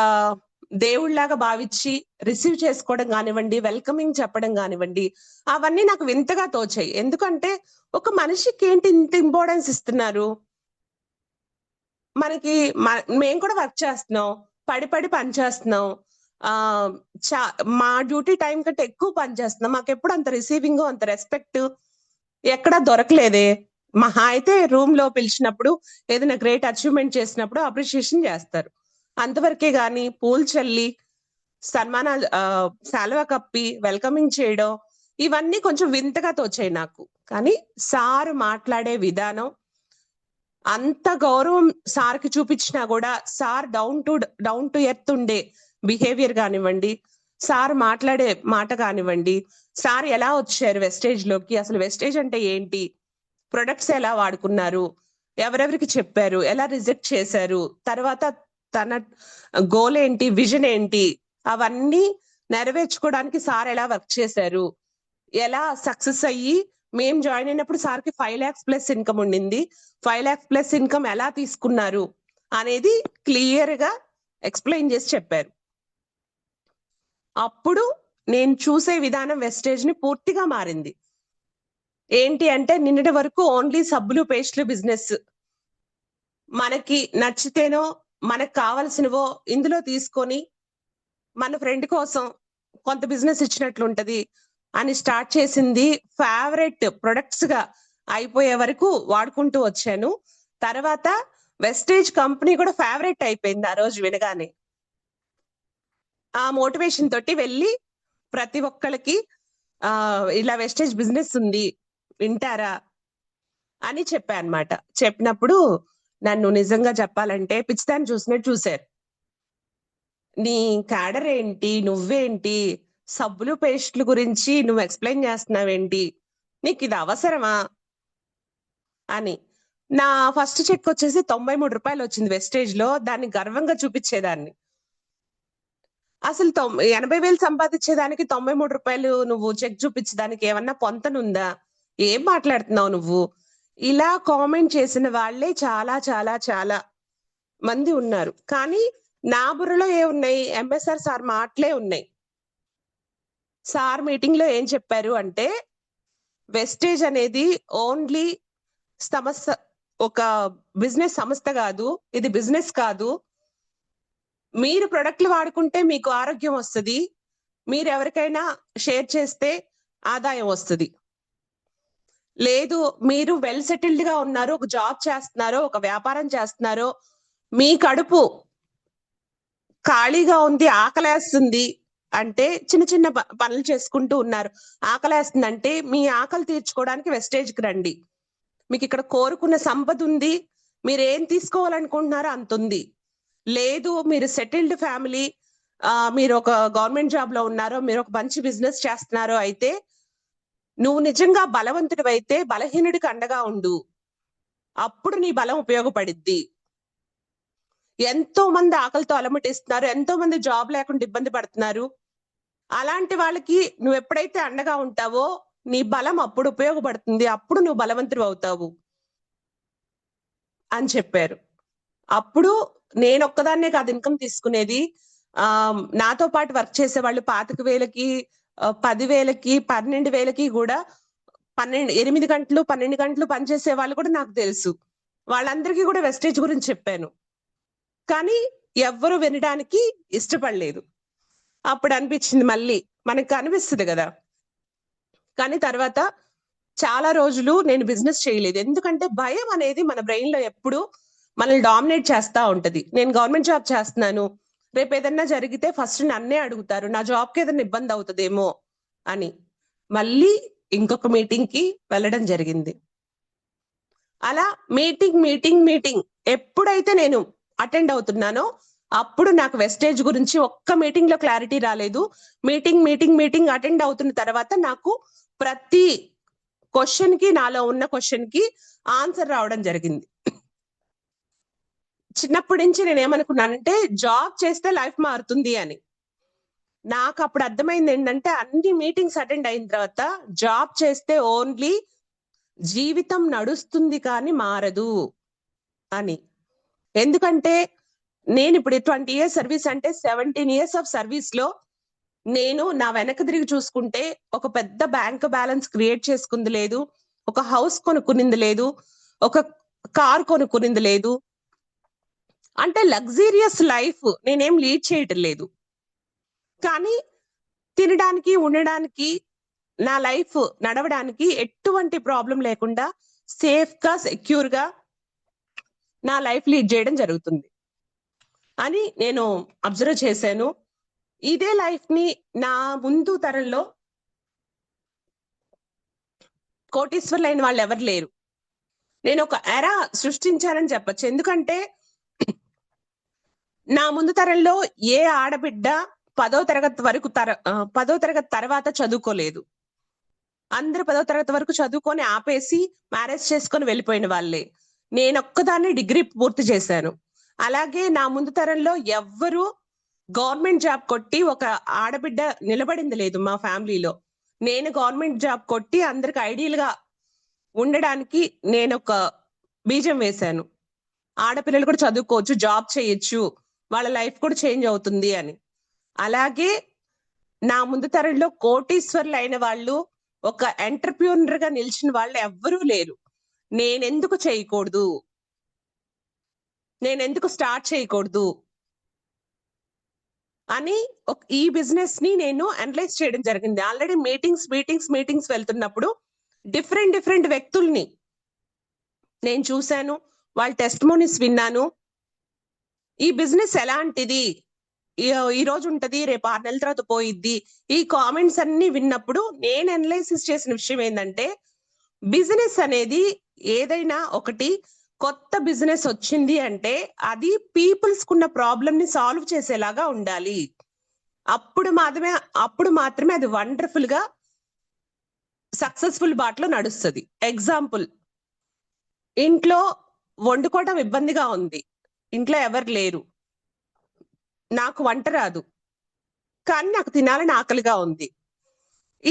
దేవుళ్లాగా భావించి రిసీవ్ చేసుకోవడం కానివ్వండి, వెల్కమింగ్ చెప్పడం కానివ్వండి, అవన్నీ నాకు వింతగా తోచాయి. ఎందుకంటే ఒక మనిషికి ఏంటి ఇంత ఇంపార్టెన్స్ ఇస్తున్నారు, మనకి మేము కూడా వర్క్ చేస్తున్నాం, పడి పని చేస్తున్నాం, మా డ్యూటీ టైం కంటే ఎక్కువ పని చేస్తున్నాం, మాకు ఎప్పుడు అంత రిసీవింగ్ అంత రెస్పెక్ట్ ఎక్కడా దొరకలేదే. మహా అయితే రూమ్ లో పిలిచినప్పుడు ఏదైనా గ్రేట్ అచీవ్మెంట్ చేసినప్పుడు అప్రిషియేషన్ చేస్తారు, అంతవరకే గాని పూల్ చల్లి సన్మానాలు శాలువా కప్పి వెల్కమింగ్ చేయడం ఇవన్నీ కొంచెం వింతగా తోచాయి నాకు. కానీ సార్ మాట్లాడే విధానం, అంత గౌరవం సార్కి చూపించినా కూడా సార్ డౌన్ టు ఎర్త్ ఉండే బిహేవియర్ కానివ్వండి, సార్ మాట్లాడే మాట కానివ్వండి, సార్ ఎలా వచ్చారు వెస్టేజ్ లోకి, అసలు వెస్టేజ్ అంటే ఏంటి, ప్రొడక్ట్స్ ఎలా వాడుకున్నారు, ఎవరెవరికి చెప్పారు, ఎలా రిజెక్ట్ చేశారు, తర్వాత తన గోల్ ఏంటి, విజన్ ఏంటి, అవన్నీ నెరవేర్చుకోవడానికి సార్ ఎలా వర్క్ చేశారు, ఎలా సక్సెస్ అయ్యి, మేము జాయిన్ అయినప్పుడు సార్కి 5 lakhs ప్లస్ ఇన్కమ్ ఉండింది, 5 lakhs ప్లస్ ఇన్కమ్ ఎలా తీసుకున్నారు అనేది క్లియర్ గా ఎక్స్ప్లెయిన్ చేసి చెప్పారు. అప్పుడు నేను చూసే విధానం వెస్టేజ్ ని పూర్తిగా మారింది. ఏంటి అంటే నిన్నటి వరకు ఓన్లీ సబ్బులు పేస్టులు బిజినెస్, మనకి నచ్చితేనో మనకు కావలసినవో ఇందులో తీసుకొని మన ఫ్రెండ్ కోసం కొంత బిజినెస్ ఇచ్చినట్లుంటది అని స్టార్ట్ చేసింది. ఫేవరెట్ ప్రొడక్ట్స్ గా అయిపోయే వరకు వాడుకుంటూ వచ్చాను. తర్వాత వెస్టేజ్ కంపెనీ కూడా ఫేవరెట్ అయిపోయింది ఆ రోజు వినగానే. ఆ మోటివేషన్ తోటి వెళ్ళి ప్రతి ఒక్కళ్ళకి ఇలా వెస్టేజ్ బిజినెస్ ఉంది, వింటారా అని చెప్పా అనమాట. చెప్పినప్పుడు నన్ను నిజంగా చెప్పాలంటే పిచ్చిదాన్ని చూసినట్టు చూశారు. నీ క్యాడర్ ఏంటి, నువ్వేంటి, సబ్బులు పేస్ట్ల గురించి నువ్వు ఎక్స్ప్లెయిన్ చేస్తున్నావేంటి, నీకు ఇది అవసరమా అని. నా ఫస్ట్ చెక్ వచ్చేసి 93 రూపాయలు వచ్చింది వెస్టేజ్ లో. దాన్ని గర్వంగా చూపించేదాన్ని. అసలు 80,000 సంపాదించేదానికి 93 రూపాయలు నువ్వు చెక్ చూపించడానికి ఏమన్నా పొంతనుందా? ఏం మాట్లాడుతున్నావు నువ్వు? ఇలా కామెంట్ చేసిన వాళ్ళే చాలా చాలా చాలా మంది ఉన్నారు. కానీ నా బుర్రలో ఏమున్నాయి? ఎంఎస్ఆర్ సార్ మాటలే ఉన్నాయి. సార్ మీటింగ్ లో ఏం చెప్పారు అంటే, వెస్టేజ్ అనేది ఓన్లీ సంస్థ, ఒక బిజినెస్ సంస్థ కాదు, ఇది బిజినెస్ కాదు. మీరు ప్రొడక్ట్లు వాడుకుంటే మీకు ఆరోగ్యం వస్తుంది, మీరు ఎవరికైనా షేర్ చేస్తే ఆదాయం వస్తుంది. లేదు, మీరు వెల్ సెటిల్డ్ గా ఉన్నారు, ఒక జాబ్ చేస్తున్నారో, ఒక వ్యాపారం చేస్తున్నారో, మీ కడుపు ఖాళీగా ఉంది, ఆకలేస్తుంది అంటే చిన్న చిన్న పనులు చేసుకుంటూ ఉన్నారు, ఆకలేస్తుంది అంటే మీ ఆకలి తీర్చుకోవడానికి వెస్టేజ్కి రండి. మీకు ఇక్కడ కోరుకున్న సంపద ఉంది, మీరు ఏం తీసుకోవాలనుకుంటున్నారో అంత ఉంది. లేదు, మీరు సెటిల్డ్ ఫ్యామిలీ, మీరు ఒక గవర్నమెంట్ జాబ్ లో ఉన్నారో, మీరు ఒక మంచి బిజినెస్ చేస్తున్నారో అయితే, నువ్వు నిజంగా బలవంతుడు అయితే బలహీనుడికి అండగా ఉండు, అప్పుడు నీ బలం ఉపయోగపడిద్ది. ఎంతో మంది ఆకలితో అలమటిస్తున్నారు, ఎంతో మంది జాబ్ లేకుండా ఇబ్బంది పడుతున్నారు. అలాంటి వాళ్ళకి నువ్వు ఎప్పుడైతే అండగా ఉంటావో నీ బలం అప్పుడు ఉపయోగపడుతుంది, అప్పుడు నువ్వు బలవంతుడు అవుతావు అని చెప్పారు. అప్పుడు నేను ఒక్కదాన్నే కాదు ఇన్కమ్ తీసుకునేది. నాతో పాటు వర్క్ చేసే వాళ్ళు 25,000కి, 10,000కి, 12,000కి కూడా 8 గంటలు 12 గంటలు పనిచేసే వాళ్ళు కూడా నాకు తెలుసు. వాళ్ళందరికీ కూడా వెస్టేజ్ గురించి చెప్పాను. కానీ ఎవ్వరు వినడానికి ఇష్టపడలేదు. అప్పుడు అనిపించింది, మళ్ళీ మనకు అనిపిస్తుంది కదా. కానీ తర్వాత చాలా రోజులు నేను బిజినెస్ చేయలేదు. ఎందుకంటే భయం అనేది మన బ్రెయిన్ లో ఎప్పుడు మనల్ని డామినేట్ చేస్తా ఉంటది. నేను గవర్నమెంట్ జాబ్ చేస్తున్నాను, రేపు ఏదన్నా జరిగితే ఫస్ట్ నన్నే అడుగుతారు, నా జాబ్ కి ఏదైనా ఇబ్బంది అవుతుందేమో అని. మళ్ళీ ఇంకొక మీటింగ్ కి వెళ్ళడం జరిగింది. అలా మీటింగ్ ఎప్పుడైతే నేను అటెండ్ అవుతున్నానో అప్పుడు నాకు వెస్టేజ్ గురించి ఒక్క మీటింగ్ లో క్లారిటీ రాలేదు. మీటింగ్ అటెండ్ అవుతున్న తర్వాత నాకు ప్రతి క్వశ్చన్ కి, నాలో ఉన్న క్వశ్చన్ కి ఆన్సర్ రావడం జరిగింది. చిన్నప్పటి నుంచి నేను ఏమనుకున్నానంటే జాబ్ చేస్తే లైఫ్ మారుతుంది అని. నాకు అప్పుడు అర్థమైంది ఏంటంటే, అన్ని మీటింగ్స్ అటెండ్ అయిన తర్వాత జాబ్ చేస్తే ఓన్లీ జీవితం నడుస్తుంది కానీ మారదు అని. ఎందుకంటే నేను ఇప్పుడు 20 ఇయర్స్ సర్వీస్ అంటే 17 ఇయర్స్ ఆఫ్ సర్వీస్ లో నేను నా వెనక తిరిగి చూసుకుంటే ఒక పెద్ద బ్యాంక్ బ్యాలెన్స్ క్రియేట్ చేసుకుంది లేదు, ఒక హౌస్ కొనుక్కునింది లేదు, ఒక కార్ కొనుక్కునింది లేదు. అంటే లగ్జీరియస్ లైఫ్ నేనేం లీడ్ చేయటం లేదు. కానీ తినడానికి, ఉండడానికి, నా లైఫ్ నడవడానికి ఎటువంటి ప్రాబ్లం లేకుండా సేఫ్ గా, సెక్యూర్ గా నా లైఫ్ లీడ్ చేయడం జరుగుతుంది అని నేను అబ్జర్వ్ చేశాను. ఇదే లైఫ్ ని నా ముందు తరంలో కోటీశ్వర్లైన వాళ్ళు ఎవరు లేరు. నేను ఒక ఎరా సృష్టించానని చెప్పొచ్చు. ఎందుకంటే నా ముందు తరంలో ఏ ఆడబిడ్డ 10వ తరగతి తర్వాత చదువుకోలేదు. అందరూ 10వ తరగతి వరకు చదువుకొని ఆపేసి మ్యారేజ్ చేసుకొని వెళ్ళిపోయిన వాళ్ళే. నేనొక్కదాన్ని డిగ్రీ పూర్తి చేశాను. అలాగే నా ముందు తరంలో ఎవ్వరు గవర్నమెంట్ జాబ్ కొట్టి ఒక ఆడబిడ్డ నిలబడింది లేదు మా ఫ్యామిలీలో. నేను గవర్నమెంట్ జాబ్ కొట్టి అందరికి ఐడియల్ గా ఉండడానికి నేను ఒక బీజం వేశాను. ఆడపిల్లలు కూడా చదువుకోవచ్చు, జాబ్ చేయొచ్చు, వాళ్ళ లైఫ్ కూడా చేంజ్ అవుతుంది అని. అలాగే నా ముందు తరంలో కోటీశ్వర్లు అయిన వాళ్ళు, ఒక ఎంటర్ప్రీనర్ గా నిలిచిన వాళ్ళు ఎవ్వరూ లేరు. నేనెందుకు చేయకూడదు, నేనెందుకు స్టార్ట్ చేయకూడదు అని ఈ బిజినెస్ ని నేను అనలైజ్ చేయడం జరిగింది. ఆల్రెడీ మీటింగ్స్ వెళ్తున్నప్పుడు డిఫరెంట్ వ్యక్తుల్ని నేను చూశాను, వాళ్ళ టెస్టిమోనీస్ విన్నాను. ఈ బిజినెస్ ఎలాంటిది, ఈ రోజు ఉంటది, రేపు 6 నెలల తర్వాత పోయిద్ది, ఈ కామెంట్స్ అన్ని విన్నప్పుడు నేను అనలైసిస్ చేసిన విషయం ఏంటంటే, బిజినెస్ అనేది ఏదైనా ఒకటి కొత్త బిజినెస్ వచ్చింది అంటే అది పీపుల్స్ కున్న ప్రాబ్లమ్ ని సాల్వ్ చేసేలాగా ఉండాలి. అప్పుడు మాత్రమే అది వండర్ఫుల్ గా సక్సెస్ఫుల్ బాటలో నడుస్తుంది. ఎగ్జాంపుల్, ఇంట్లో వండుకోవడం ఇబ్బందిగా ఉంది, ఇంట్లో ఎవరు లేరు, నాకు వంట రాదు, కానీ నాకు తినాలని ఆకలిగా ఉంది.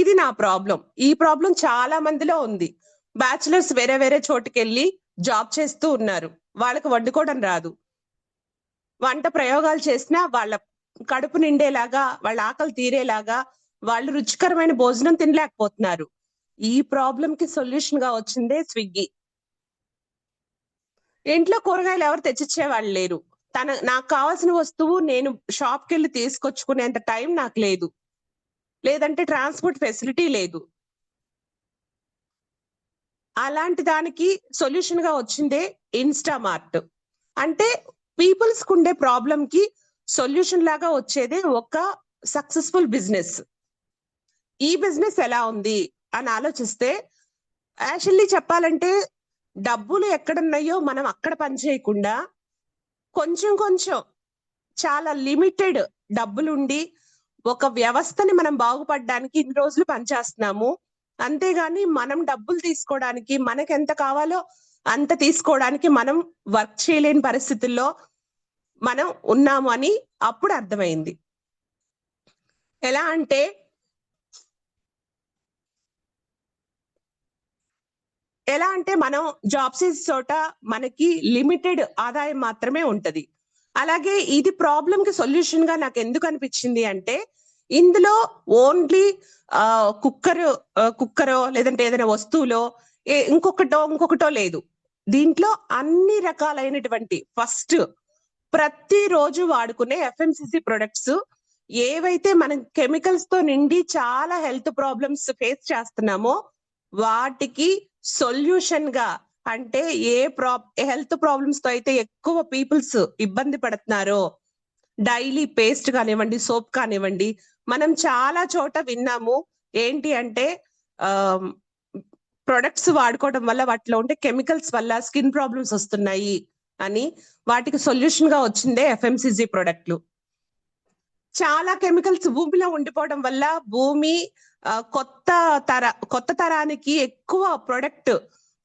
ఇది నా ప్రాబ్లం. ఈ ప్రాబ్లం చాలా మందిలో ఉంది. బ్యాచులర్స్ వేరే వేరే చోటుకి వెళ్ళి జాబ్ చేస్తూ ఉన్నారు, వాళ్ళకి వండుకోవడం రాదు. వంట ప్రయోగాలు చేసినా వాళ్ళ కడుపు నిండేలాగా, వాళ్ళ ఆకలి తీరేలాగా వాళ్ళు రుచికరమైన భోజనం తినలేకపోతున్నారు. ఈ ప్రాబ్లం కి సొల్యూషన్ గా వచ్చిందే స్విగ్గీ. ఇంట్లో కూరగాయలు ఎవరు తెచ్చిచ్చే వాళ్ళు లేరు, నాకు కావాల్సిన వస్తువు నేను షాప్కి వెళ్ళి తీసుకొచ్చుకునేంత టైం నాకు లేదు, లేదంటే ట్రాన్స్పోర్ట్ ఫెసిలిటీ లేదు. అలాంటి దానికి సొల్యూషన్ గా వచ్చిందే ఇన్స్టామార్ట్. అంటే పీపుల్స్ కుండే ప్రాబ్లం కి సొల్యూషన్ లాగా వచ్చేదే ఒక సక్సెస్ఫుల్ బిజినెస్. ఈ బిజినెస్ ఎలా ఉంది అని ఆలోచిస్తే, యాక్చువల్లీ చెప్పాలంటే డబ్బులు ఎక్కడున్నాయో మనం అక్కడ పని చేయకుండా కొంచెం కొంచెం చాలా లిమిటెడ్ డబ్బులుండి ఒక వ్యవస్థని మనం బాగుపడడానికి ఇన్ని రోజులు పనిచేస్తున్నాము. అంతేగాని మనం డబ్బులు తీసుకోవడానికి, మనకి ఎంత కావాలో అంత తీసుకోవడానికి మనం వర్క్ చేయలేని పరిస్థితుల్లో మనం ఉన్నాము అని అప్పుడు అర్థమైంది. ఎలా అంటే మనం జాబ్ చేసే చోట మనకి లిమిటెడ్ ఆదాయం మాత్రమే ఉంటది. అలాగే ఇది ప్రాబ్లం కి సొల్యూషన్ గా నాకు ఎందుకు అనిపించింది అంటే, ఇందులో ఓన్లీ కుక్కరో లేదంటే ఏదైనా వస్తువులో ఇంకొకటో లేదు. దీంట్లో అన్ని రకాలైనటువంటి ఫస్ట్ ప్రతిరోజు వాడుకునే FMCG ప్రొడక్ట్స్ ఏవైతే మనం కెమికల్స్ తో నిండి చాలా హెల్త్ ప్రాబ్లమ్స్ ఫేస్ చేస్తున్నామో వాటికి సొల్యూషన్ గా, అంటే ఏ హెల్త్ ప్రాబ్లమ్స్ తో అయితే ఎక్కువ పీపుల్స్ ఇబ్బంది పడుతున్నారో, డైలీ పేస్ట్ కానివ్వండి, సోప్ కానివ్వండి, మనం చాలా చోట విన్నాము ఏంటి అంటే ప్రొడక్ట్స్ వాడుకోవడం వల్ల వాటిలో ఉండే కెమికల్స్ వల్ల స్కిన్ ప్రాబ్లమ్స్ వస్తున్నాయి అని. వాటికి సొల్యూషన్ గా వచ్చిందే FMCG ప్రొడక్ట్లు. చాలా కెమికల్స్ భూమిలో ఉండిపోవడం వల్ల భూమి కొత్త తరానికి ఎక్కువ ప్రొడక్ట్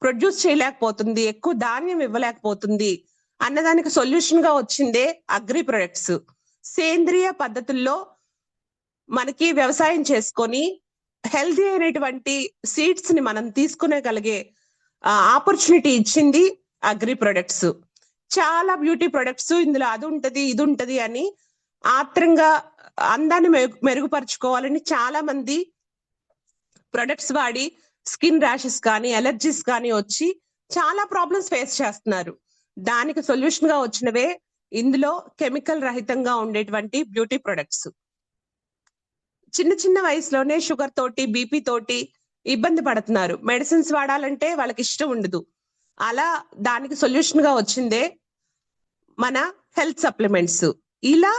ప్రొడ్యూస్ చేయలేకపోతుంది, ఎక్కువ ధాన్యం ఇవ్వలేకపోతుంది అన్నదానికి సొల్యూషన్ గా వచ్చిందే అగ్రి ప్రొడక్ట్స్. సేంద్రియ పద్ధతుల్లో మనకి వ్యవసాయం చేసుకొని హెల్తీ అయినటువంటి సీడ్స్ ని మనం తీసుకునేగలిగే ఆపర్చునిటీ ఇచ్చింది అగ్రి ప్రొడక్ట్స్. చాలా బ్యూటీ ప్రొడక్ట్స్ ఇందులో అది ఉంటది ఇది ఉంటది అని ఆత్రంగా అందాన్ని మెరుగుపరుచుకోవాలని చాలా మంది ప్రొడక్ట్స్ వాడి స్కిన్ ర్యాషెస్ కానీ అలర్జీస్ కానీ వచ్చి చాలా ప్రాబ్లమ్స్ ఫేస్ చేస్తున్నారు. దానికి సొల్యూషన్ గా వచ్చినవే ఇందులో కెమికల్ రహితంగా ఉండేటువంటి బ్యూటీ ప్రొడక్ట్స్. చిన్న చిన్న వయసులోనే షుగర్ తోటి, బీపీ తోటి ఇబ్బంది పడుతున్నారు, మెడిసిన్స్ వాడాలంటే వాళ్ళకి ఇష్టం ఉండదు. అలా దానికి సొల్యూషన్ గా వచ్చిందే మన హెల్త్ సప్లిమెంట్స్. ఇలా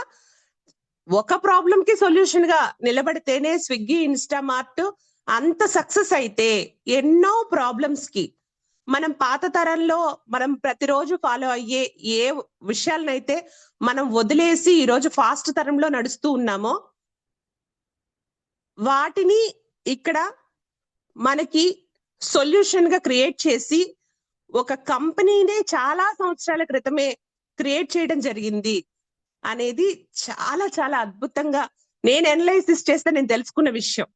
ఒక ప్రాబ్లం కి సొల్యూషన్ గా నిలబడితేనే స్విగ్గీ, ఇన్స్టామార్ట్ అంత సక్సెస్ అయితే ఎన్నో ప్రాబ్లమ్స్ కి మనం పాత తరంలో మనం ప్రతిరోజు ఫాలో అయ్యే ఏ విషయాలనైతే మనం వదిలేసి ఈరోజు ఫాస్ట్ తరంలో నడుస్తూ ఉన్నామో వాటిని ఇక్కడ మనకి సొల్యూషన్ గా క్రియేట్ చేసి ఒక కంపెనీనే చాలా సంవత్సరాల క్రితమే క్రియేట్ చేయడం జరిగింది అనేది చాలా చాలా అద్భుతంగా నేను అనలైసిస్ చేస్తే నేను తెలుసుకున్న విషయం.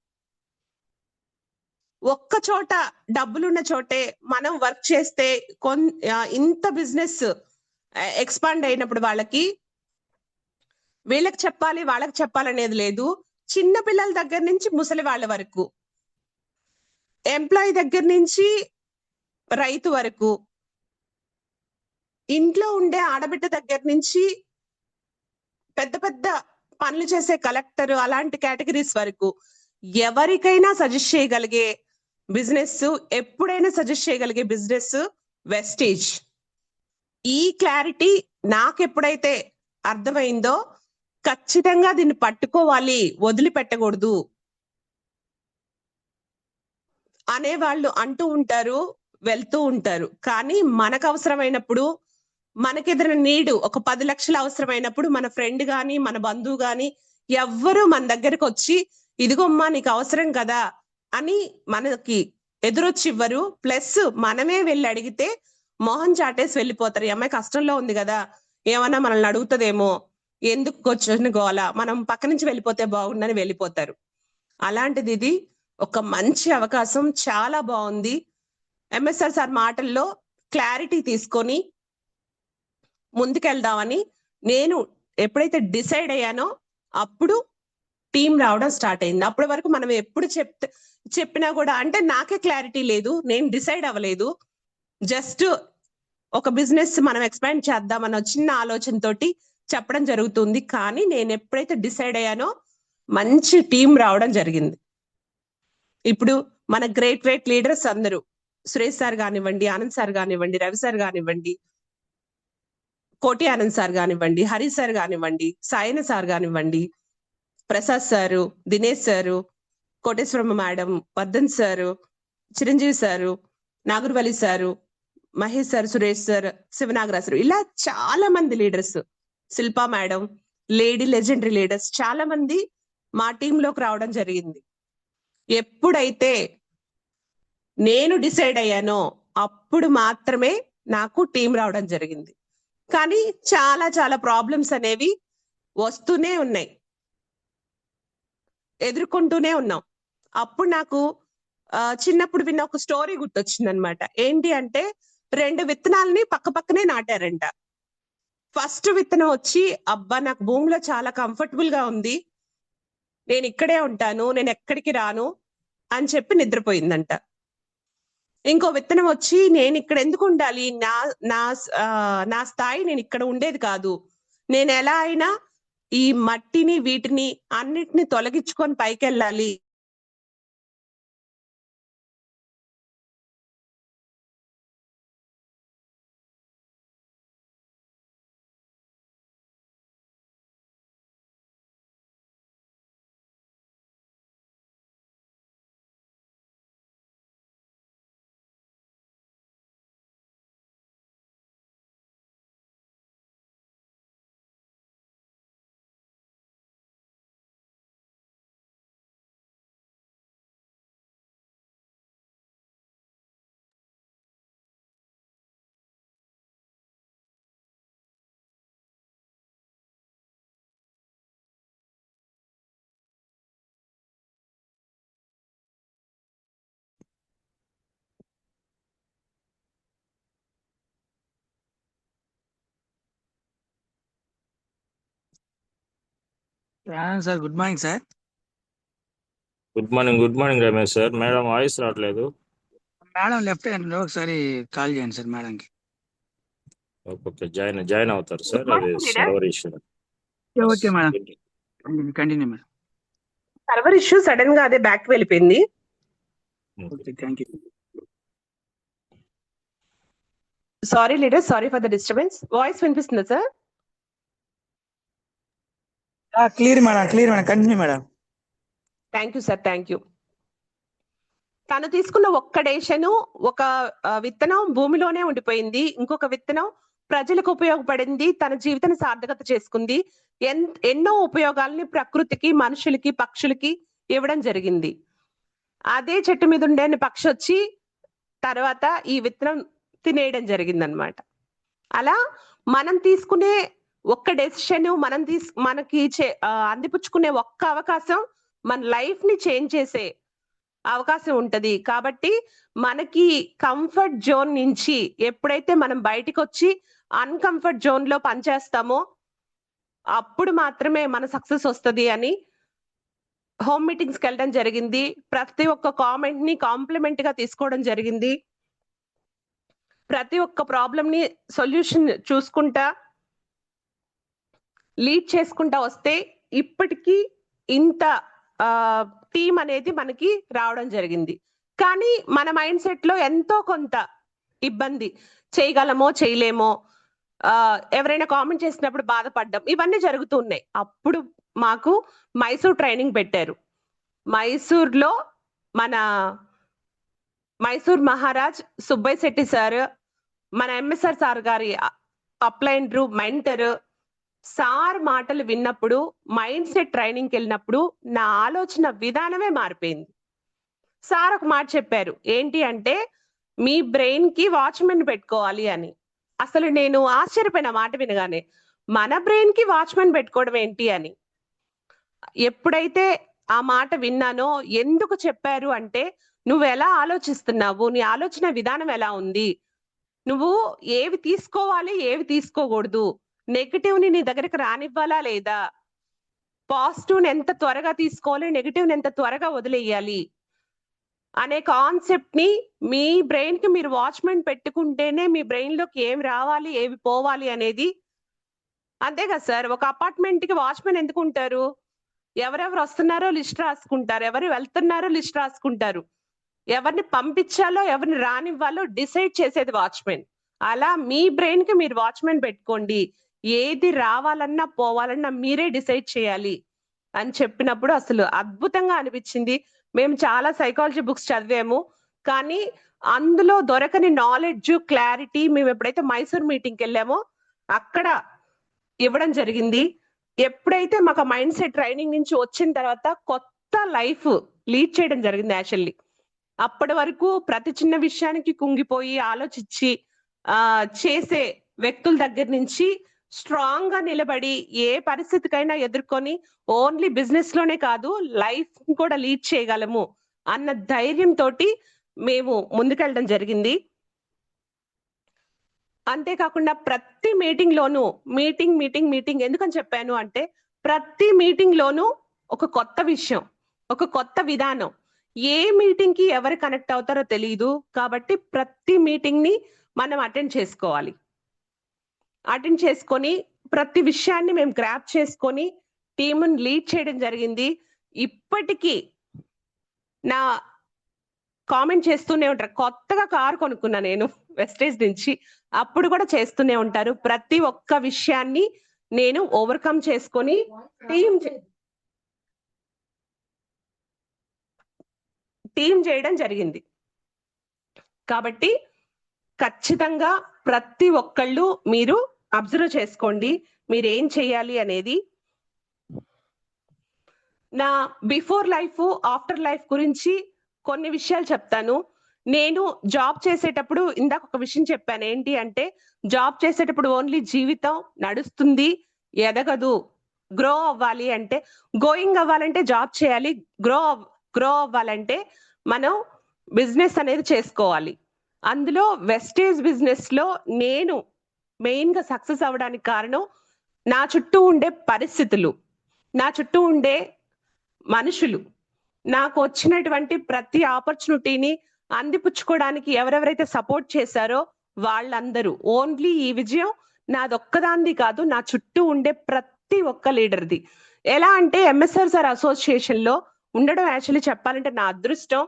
ఒక్క చోట డబ్బులున్న చోటే మనం వర్క్ చేస్తే ఇంత బిజినెస్ ఎక్స్పాండ్ అయినప్పుడు వీళ్ళకి చెప్పాలి వాళ్ళకి చెప్పాలనేది లేదు. చిన్న పిల్లల దగ్గర నుంచి ముసలి వాళ్ళ వరకు, ఎంప్లాయీ దగ్గర నుంచి రైతు వరకు, ఇంట్లో ఉండే ఆడబిడ్డ దగ్గర నుంచి పెద్ద పెద్ద పనులు చేసే కలెక్టర్, అలాంటి కేటగిరీస్ వరకు ఎవరికైనా సజెస్ట్ చేయగలిగే బిజినెస్, ఎప్పుడైనా సజెస్ట్ చేయగలిగే బిజినెస్ వెస్టేజ్. ఈ క్లారిటీ నాకు ఎప్పుడైతే అర్థమైందో ఖచ్చితంగా దీన్ని పట్టుకోవాలి, వదిలిపెట్టకూడదు అనేవాళ్ళు అంటూ ఉంటారు, వెళ్తూ ఉంటారు. కానీ మనకు అవసరమైనప్పుడు, మనకేదైనా నీడ్ ఒక 10 లక్షలు అవసరమైనప్పుడు మన ఫ్రెండ్ గాని, మన బంధువు గాని ఎవ్వరు మన దగ్గరకొచ్చి ఇదిగోమ్మా నీకు అవసరం కదా అని మనకి ఎదురొచ్చి ఇవ్వరు. ప్లస్ మనమే వెళ్ళి అడిగితే మొహం చాటేసి వెళ్ళిపోతారు. ఈ అమ్మాయి కష్టంలో ఉంది కదా, ఏమన్నా మనల్ని అడుగుతదేమో, ఎందుకు కూర్చొని గోల, మనం పక్క నుంచి వెళ్ళిపోతే బాగుండని వెళ్ళిపోతారు. అలాంటిది ఇది ఒక మంచి అవకాశం, చాలా బాగుంది. ఎంఎస్ఆర్ సార్ మాటల్లో క్లారిటీ తీసుకొని ముందుకెళ్దామని నేను ఎప్పుడైతే డిసైడ్ అయ్యానో అప్పుడు టీం రావడం స్టార్ట్ అయింది. అప్పటి వరకు మనం ఎప్పుడు చెప్పినా కూడా అంటే నాకే క్లారిటీ లేదు, నేను డిసైడ్ అవ్వలేదు. జస్ట్ ఒక బిజినెస్ మనం ఎక్స్పాండ్ చేద్దామన్న చిన్న ఆలోచనతోటి చెప్పడం జరుగుతుంది. కానీ నేను ఎప్పుడైతే డిసైడ్ అయ్యానో మంచి టీం రావడం జరిగింది. ఇప్పుడు మన గ్రేట్ లీడర్స్ అందరూ, సురేష్ సార్ కానివ్వండి, ఆనంద్ సార్ కానివ్వండి, రవి సార్ కానివ్వండి, కోటి ఆనంద్ సార్ కానివ్వండి, హరి సార్ కానివ్వండి, సాయన సార్ కానివ్వండి, Prasad sir, Dinesh sir, Koteswaramma madam, Vardhan sir, Chiranjeevi sir, Nagarvali sir, Mahesh sir, Suresh sir, Shivanagaraj sir, ఇలా చాలా మంది leaders, Shilpa madam, lady legendary leaders చాలా మంది మా టీంలోకి రావడం జరిగింది. ఎప్పుడైతే నేను డిసైడ్ అయ్యానో అప్పుడు మాత్రమే నాకు టీం రావడం జరిగింది. కానీ చాలా చాలా ప్రాబ్లమ్స్ అనేవి వస్తూనే ఉన్నాయి, ఎదుర్కొంటూనే ఉన్నాం. అప్పుడు నాకు చిన్నప్పుడు విన్న ఒక స్టోరీ గుర్తొచ్చింది అనమాట. ఏంటి అంటే 2 విత్తనాలని పక్క పక్కనే నాటారంట. ఫస్ట్ విత్తనం వచ్చి అబ్బా నాకు భూమిలో చాలా కంఫర్టబుల్ గా ఉంది, నేను ఇక్కడే ఉంటాను, నేను ఎక్కడికి రాను అని చెప్పి నిద్రపోయిందంట. ఇంకో విత్తనం వచ్చి నేను ఇక్కడ ఎందుకు ఉండాలి, నా స్థాయి నేను ఇక్కడ ఉండేది కాదు, నేను ఎలా అయినా ఈ మట్టిని వీటిని అన్నిటిని తొలగించుకొని పైకెళ్ళాలి sir good morning sir. Good morning Ramesh sir. Madam voice రావట్లేదు. మేడం లెఫ్ట్ హ్యాండ్ ఒకసారి కాల్ చేయండి సార్ మేడంకి. ఓకే, జాయిన్ అవుతారు సార్. అది server issue. Okay madam, continue madam. Server issue sudden గా అదే బ్యాక్ వెళ్ళిపోయింది. Okay, thank you. Sorry leader, sorry for the disturbance. Voice వినిపిస్తుందా sir? Clear madam, continue madam. Thank you sir, thank you. తను తీసుకున్న ఒక్క డెసిషన్, ఒక విత్తనం భూమిలోనే ఉండిపోయింది, ఇంకొక విత్తనం ప్రజలకు ఉపయోగపడింది, తన జీవితాన్ని సార్థకత చేసుకుంది, ఎన్నో ఉపయోగాల్ని ప్రకృతికి, మనుషులకి, పక్షులకి ఇవ్వడం జరిగింది. అదే చెట్టు మీద ఉండే పక్షి వచ్చి తర్వాత ఈ విత్తనం తినేయడం జరిగిందనమాట. అలా మనం తీసుకునే ఒక్క డెసిషన్, మనకి అందిపుచ్చుకునే ఒక్క అవకాశం మన లైఫ్ ని చేంజ్ చేసే అవకాశం ఉంటది. కాబట్టి మనకి కంఫర్ట్ జోన్ నుంచి ఎప్పుడైతే మనం బయటికి వచ్చి అన్కంఫర్ట్ జోన్ లో పనిచేస్తామో అప్పుడు మాత్రమే మన సక్సెస్ వస్తది అని హోమ్ మీటింగ్స్కి వెళ్ళడం జరిగింది. ప్రతి ఒక్క కామెంట్ ని కాంప్లిమెంట్ గా తీసుకోవడం జరిగింది. ప్రతి ఒక్క ప్రాబ్లం ని సొల్యూషన్ చూసుకుంటా లీడ్ చేసుకుంటా వస్తే ఇప్పటికీ ఇంత టీం అనేది మనకి రావడం జరిగింది. కానీ మన మైండ్ సెట్ లో ఎంతో కొంత ఇబ్బంది, చేయగలమో చేయలేమో, ఎవరైనా కామెంట్ చేసినప్పుడు బాధపడ్డం ఇవన్నీ జరుగుతూ ఉన్నాయి. అప్పుడు మాకు మైసూర్ ట్రైనింగ్ పెట్టారు. మైసూర్లో మన మైసూర్ మహారాజ్ సుబ్బయ్య శెట్టి సార్, మన ఎంఎస్ఆర్ సార్ గారి అప్లైనరు మెంటర్ సార్ మాటలు విన్నప్పుడు, మైండ్ సెట్ ట్రైనింగ్కి వెళ్ళినప్పుడు నా ఆలోచన విధానమే మారిపోయింది. సార్ ఒక మాట చెప్పారు, ఏంటి అంటే మీ బ్రెయిన్ కి వాచ్మెన్ పెట్టుకోవాలి అని. అసలు నేను ఆశ్చర్యపోయిన మాట వినగానే, మన బ్రెయిన్ కి వాచ్మెన్ పెట్టుకోవడం ఏంటి అని. ఎప్పుడైతే ఆ మాట విన్నానో, ఎందుకు చెప్పారు అంటే, నువ్వు ఎలా ఆలోచిస్తున్నావు, నీ ఆలోచన విధానం ఎలా ఉంది, నువ్వు ఏవి తీసుకోవాలి ఏవి తీసుకోకూడదు, నెగిటివ్ ని నీ దగ్గరికి రానివ్వాలా లేదా, పాజిటివ్ ని ఎంత త్వరగా తీసుకోవాలి, నెగిటివ్ ని ఎంత త్వరగా వదిలేయాలి అనే కాన్సెప్ట్ ని మీ బ్రెయిన్ కి మీరు వాచ్మెన్ పెట్టుకుంటేనే మీ బ్రెయిన్ లోకి ఏమి రావాలి ఏవి పోవాలి అనేది. అంతే కదా సార్, ఒక అపార్ట్మెంట్ కి వాచ్మెన్ ఎందుకు ఉంటారు? ఎవరెవరు వస్తున్నారో లిస్ట్ రాసుకుంటారు, ఎవరు వెళ్తున్నారో లిస్ట్ రాసుకుంటారు, ఎవరిని పంపించాలో ఎవరిని రానివ్వాలో డిసైడ్ చేసేది వాచ్మెన్. అలా మీ బ్రెయిన్ కి మీరు వాచ్మెన్ పెట్టుకోండి, ఏది రావాలన్నా పోవాలన్నా మీరే డిసైడ్ చేయాలి అని చెప్పినప్పుడు అసలు అద్భుతంగా అనిపించింది. మేము చాలా సైకాలజీ బుక్స్ చదివాము, కానీ అందులో దొరకని నాలెడ్జ్, క్లారిటీ మేము ఎప్పుడైతే మైసూర్ మీటింగ్కి వెళ్ళామో అక్కడ ఇవ్వడం జరిగింది. ఎప్పుడైతే మాకు మైండ్ సెట్ ట్రైనింగ్ నుంచి వచ్చిన తర్వాత కొత్త లైఫ్ లీడ్ చేయడం జరిగింది యాక్చువల్లీ. అప్పటి వరకు ప్రతి చిన్న విషయానికి కుంగిపోయి ఆలోచించి చేసే వ్యక్తుల దగ్గర నుంచి స్ట్రాంగ్ గా నిలబడి ఏ పరిస్థితికైనా ఎదుర్కొని ఓన్లీ బిజినెస్ లోనే కాదు లైఫ్ కూడా లీడ్ చేయగలము అన్న ధైర్యంతో మేము ముందుకెళ్ళడం జరిగింది. అంతేకాకుండా ప్రతి మీటింగ్ లోనూ మీటింగ్ ఎందుకని చెప్పాను అంటే, ప్రతి మీటింగ్ లోనూ ఒక కొత్త విషయం, ఒక కొత్త విధానం. ఏ మీటింగ్ కి ఎవరు కనెక్ట్ అవుతారో తెలియదు, కాబట్టి ప్రతి మీటింగ్ ని మనం అటెండ్ చేసుకోవాలి. అటెండ్ చేసుకొని ప్రతి విషయాన్ని మేము గ్రాప్ చేసుకొని టీముని లీడ్ చేయడం జరిగింది. ఇప్పటికీ నా కామెంట్ చేస్తూనే ఉంటారు, కొత్తగా కారు కొనుక్కున్నా నేను వెస్టేజ్ నుంచి, అప్పుడు కూడా చేస్తూనే ఉంటారు. ప్రతి ఒక్క విషయాన్ని నేను ఓవర్కమ్ చేసుకొని టీం చేయడం జరిగింది. కాబట్టి ఖచ్చితంగా ప్రతి ఒక్కళ్ళు మీరు అబ్జర్వ్ చేసుకోండి మీరు ఏం చేయాలి అనేది. నా బిఫోర్ లైఫ్ ఆఫ్టర్ లైఫ్ గురించి కొన్ని విషయాలు చెప్తాను. నేను జాబ్ చేసేటప్పుడు ఇందాక ఒక విషయం చెప్పాను, ఏంటి అంటే జాబ్ చేసేటప్పుడు ఓన్లీ జీవితం నడుస్తుంది, ఎదగదు. గ్రో అవ్వాలి అంటే, గోయింగ్ అవ్వాలంటే జాబ్ చేయాలి, గ్రో అవ్వాలంటే మనం బిజినెస్ అనేది చేసుకోవాలి. అందులో వెస్టేజ్ బిజినెస్ లో నేను మెయిన్ గా సక్సెస్ అవ్వడానికి కారణం నా చుట్టూ ఉండే పరిస్థితులు, నా చుట్టూ ఉండే మనుషులు, నాకు వచ్చినటువంటి ప్రతి ఆపర్చునిటీని అందిపుచ్చుకోవడానికి ఎవరెవరైతే సపోర్ట్ చేశారో వాళ్ళందరూ. ఓన్లీ ఈ విజయం నాదొక్కదాంది కాదు, నా చుట్టూ ఉండే ప్రతి ఒక్క లీడర్ది. ఎలా అంటే ఎంఎస్ఆర్ సార్ అసోసియేషన్ లో ఉండడం యాక్చువల్లీ చెప్పాలంటే నా అదృష్టం.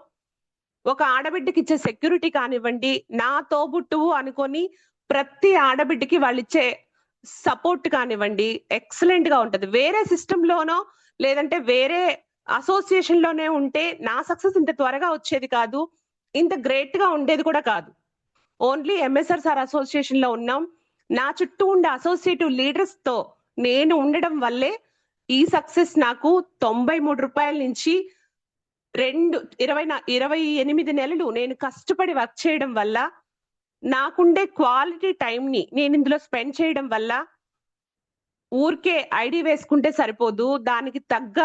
ఒక ఆడబిడ్డకి ఇచ్చే సెక్యూరిటీ కానివ్వండి, నా తోబుట్టువు అనుకొని ప్రతి ఆడబిడ్డకి వాళ్ళు ఇచ్చే సపోర్ట్ కానివ్వండి ఎక్సలెంట్ గా ఉంటది. వేరే సిస్టమ్ లోనో లేదంటే వేరే అసోసియేషన్ లోనే ఉంటే నా సక్సెస్ ఇంత త్వరగా వచ్చేది కాదు, ఇంత గ్రేట్ గా ఉండేది కూడా కాదు. ఓన్లీ ఎంఎస్ఆర్ సార్ అసోసియేషన్ లో ఉన్నాం. నా చుట్టూ ఉండే అసోసియేటివ్ లీడర్స్ తో నేను ఉండడం వల్లే ఈ సక్సెస్ నాకు 93 రూపాయల నుంచి 28 నెలలు నేను కష్టపడి వర్క్ చేయడం వల్ల, నాకుండే క్వాలిటీ టైం ని నేను ఇందులో స్పెండ్ చేయడం వల్ల, ఊరికే ఐడి వేసుకుంటే సరిపోదు, దానికి తగ్గ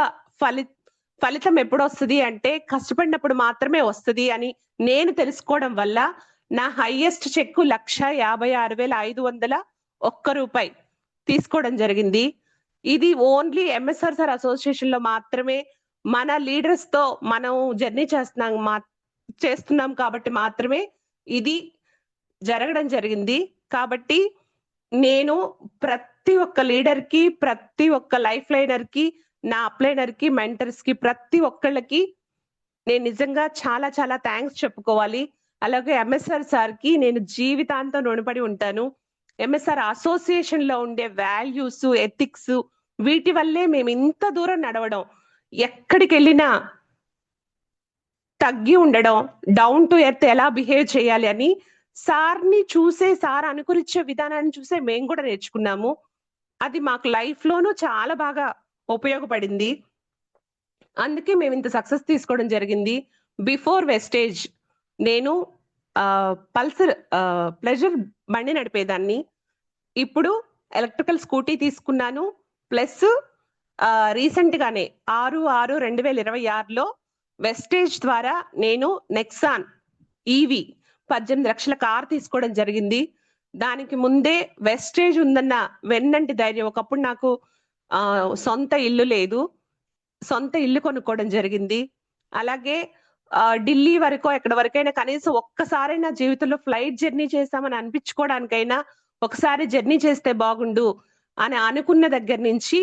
ఫలితం ఎప్పుడు వస్తుంది అంటే కష్టపడినప్పుడు మాత్రమే వస్తుంది అని నేను తెలుసుకోవడం వల్ల నా హైయెస్ట్ చెక్ 1,56,501 రూపాయి తీసుకోవడం జరిగింది. ఇది ఓన్లీ ఎంఎస్ఆర్ సార్ అసోసియేషన్ లో మాత్రమే మన లీడర్స్ తో మనం జర్నీ చేస్తున్నాం కాబట్టి మాత్రమే ఇది జరగడం జరిగింది. కాబట్టి నేను ప్రతి ఒక్క లీడర్ కి, ప్రతి ఒక్క లైఫ్ లైనర్ కి, నా అప్లైనర్ కి, మెంటర్స్ కి, ప్రతి ఒక్కళ్ళకి నేను నిజంగా చాలా చాలా థ్యాంక్స్ చెప్పుకోవాలి. అలాగే ఎంఎస్ఆర్ సార్ కి నేను జీవితాంతం రుణపడి ఉంటాను. ఎంఎస్ఆర్ అసోసియేషన్ లో ఉండే వాల్యూస్, ఎథిక్స్, వీటి వల్లే మేము ఇంత దూరం నడవడం, ఎక్కడికి వెళ్ళినా తగ్గి ఉండడం, డౌన్ టు ఎర్త్ ఎలా బిహేవ్ చేయాలి అని సార్ని చూసే, సార్ అనుకరించే విధానాన్ని చూసే మేము కూడా నేర్చుకున్నాము. అది మాకు లైఫ్ లోనూ చాలా బాగా ఉపయోగపడింది. అందుకే మేము ఇంత సక్సెస్ తీసుకోవడం జరిగింది. బిఫోర్ వెస్టేజ్ నేను పల్సర్ ప్లెజర్ బండి నడిపేదాన్ని. ఇప్పుడు ఎలక్ట్రికల్ స్కూటీ తీసుకున్నాను. ప్లస్ రీసెంట్ గానే 6/6/2026లో వెస్టేజ్ ద్వారా నేను నెక్సాన్ ఈవి 18 లక్షల కార్ తీసుకోవడం జరిగింది. దానికి ముందే వెస్టేజ్ ఉందన్న వెన్నంటి ధైర్యం. ఒకప్పుడు నాకు సొంత ఇల్లు లేదు, సొంత ఇల్లు కొనుక్కోవడం జరిగింది. అలాగే ఢిల్లీ వరకు ఎక్కడ వరకైనా కనీసం ఒక్కసారైనా జీవితంలో ఫ్లైట్ జర్నీ చేస్తామని అనిపించుకోవడానికైనా ఒకసారి జర్నీ చేస్తే బాగుండు అని అనుకున్న దగ్గర నుంచి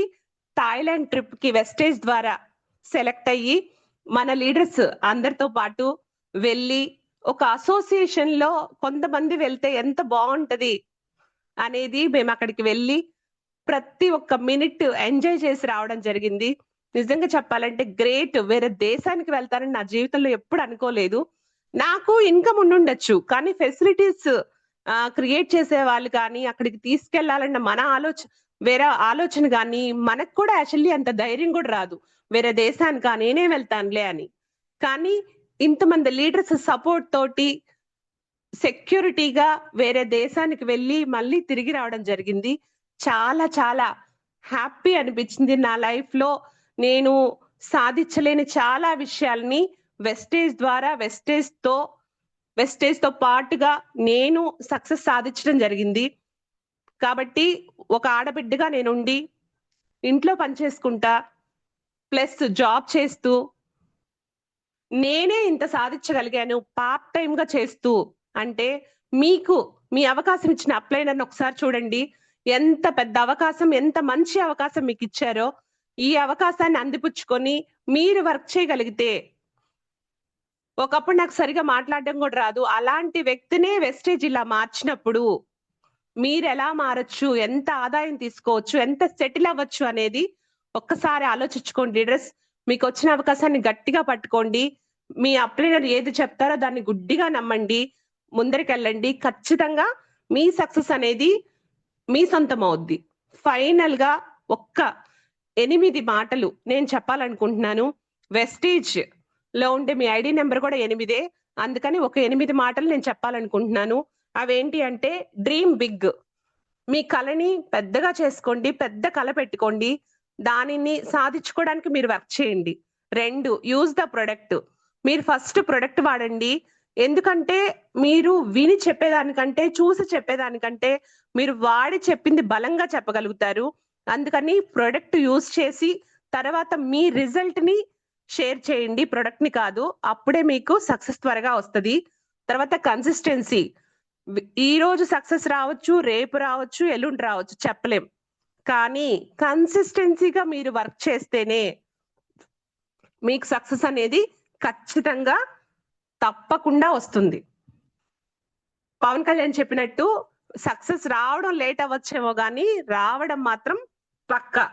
థాయిలాండ్ ట్రిప్ కి వెస్టేజ్ ద్వారా సెలెక్ట్ అయ్యి మన లీడర్స్ అందరితో పాటు వెళ్ళి ఒక అసోసియేషన్ లో కొంతమంది వెళ్తే ఎంత బాగుంటది అనేది మేము అక్కడికి వెళ్ళి ప్రతి ఒక్క మినిట్ ఎంజాయ్ చేసి రావడం జరిగింది. నిజంగా చెప్పాలంటే గ్రేట్. వేరే దేశానికి వెళ్తానని నా జీవితంలో ఎప్పుడు అనుకోలేదు. నాకు ఇన్కమ్ ఉండుండొచ్చు, కానీ ఫెసిలిటీస్ క్రియేట్ చేసే వాళ్ళు కానీ అక్కడికి తీసుకెళ్లాలన్న మన వేరే ఆలోచన కానీ మనకు కూడా యాక్చువల్లీ అంత ధైర్యం కూడా రాదు. వేరే దేశానికి నేనే వెళ్తానులే అని. కానీ ఇంతమంది లీడర్స్ సపోర్ట్ తోటి సెక్యూరిటీగా వేరే దేశానికి వెళ్ళి మళ్ళీ తిరిగి రావడం జరిగింది. చాలా చాలా హ్యాపీ అనిపించింది. నా లైఫ్ లో నేను సాధించలేని చాలా విషయాల్ని వెస్టేజ్ ద్వారా వెస్టేజ్ తో పాటుగా నేను సక్సెస్ సాధించడం జరిగింది. కాబట్టి ఒక ఆడబిడ్డగా నేనుండి ఇంట్లో పనిచేసుకుంటా ప్లస్ జాబ్ చేస్తూ నేనే ఇంత సాధించగలిగాను పార్ట్ టైం గా చేస్తూ. అంటే మీకు మీ అవకాశం ఇచ్చిన అప్లైనర్ని ఒకసారి చూడండి. ఎంత పెద్ద అవకాశం, ఎంత మంచి అవకాశం మీకు ఇచ్చారో. ఈ అవకాశాన్ని అందిపుచ్చుకొని మీరు వర్క్ చేయగలిగితే, ఒకప్పుడు నాకు సరిగా మాట్లాడడం కూడా రాదు, అలాంటి వ్యక్తినే వెస్టేజ్ ఇలా మార్చినప్పుడు మీరు ఎలా మారచ్చు, ఎంత ఆదాయం తీసుకోవచ్చు, ఎంత సెటిల్ అవ్వచ్చు అనేది ఒక్కసారి ఆలోచించుకోండి లీడర్స్. మీకు వచ్చిన అవకాశాన్ని గట్టిగా పట్టుకోండి. మీ అప్లైనర్ ఏది చెప్తారో దాన్ని గుడ్డిగా నమ్మండి, ముందరికెళ్ళండి. ఖచ్చితంగా మీ సక్సెస్ అనేది మీ సొంతం అవుద్ది. ఫైనల్ గా 8 మాటలు నేను చెప్పాలనుకుంటున్నాను. వెస్టేజ్ లో ఉండే మీ ఐడి నెంబర్ కూడా 8, అందుకని 8 మాటలు నేను చెప్పాలనుకుంటున్నాను. అవేంటి అంటే, డ్రీమ్ బిగ్. మీ కళని పెద్దగా చేసుకోండి, పెద్ద కళ పెట్టుకోండి, దానిని సాధించుకోవడానికి మీరు వర్క్ చేయండి. 2, యూజ్ ద ప్రొడక్ట్. మీరు ఫస్ట్ ప్రొడక్ట్ వాడండి. ఎందుకంటే మీరు విని చెప్పేదానికంటే, చూసి చెప్పేదానికంటే మీరు వాడి చెప్పింది బలంగా చెప్పగలుగుతారు. అందుకని ప్రొడక్ట్ యూజ్ చేసి తర్వాత మీ రిజల్ట్ ని షేర్ చేయండి, ప్రొడక్ట్ ని కాదు. అప్పుడే మీకు సక్సెస్ త్వరగా వస్తుంది. తర్వాత కన్సిస్టెన్సీ. ఈ రోజు సక్సెస్ రావచ్చు, రేపు రావచ్చు, ఎల్లుండి రావచ్చు, చెప్పలేం. కానీ కన్సిస్టెన్సీగా మీరు వర్క్ చేస్తేనే మీకు సక్సెస్ అనేది ఖచ్చితంగా తప్పకుండా వస్తుంది. పవన్ కళ్యాణ్ చెప్పినట్టు సక్సెస్ రావడం లేట్ అవ్వచ్చేమో కానీ రావడం మాత్రం పక్కా.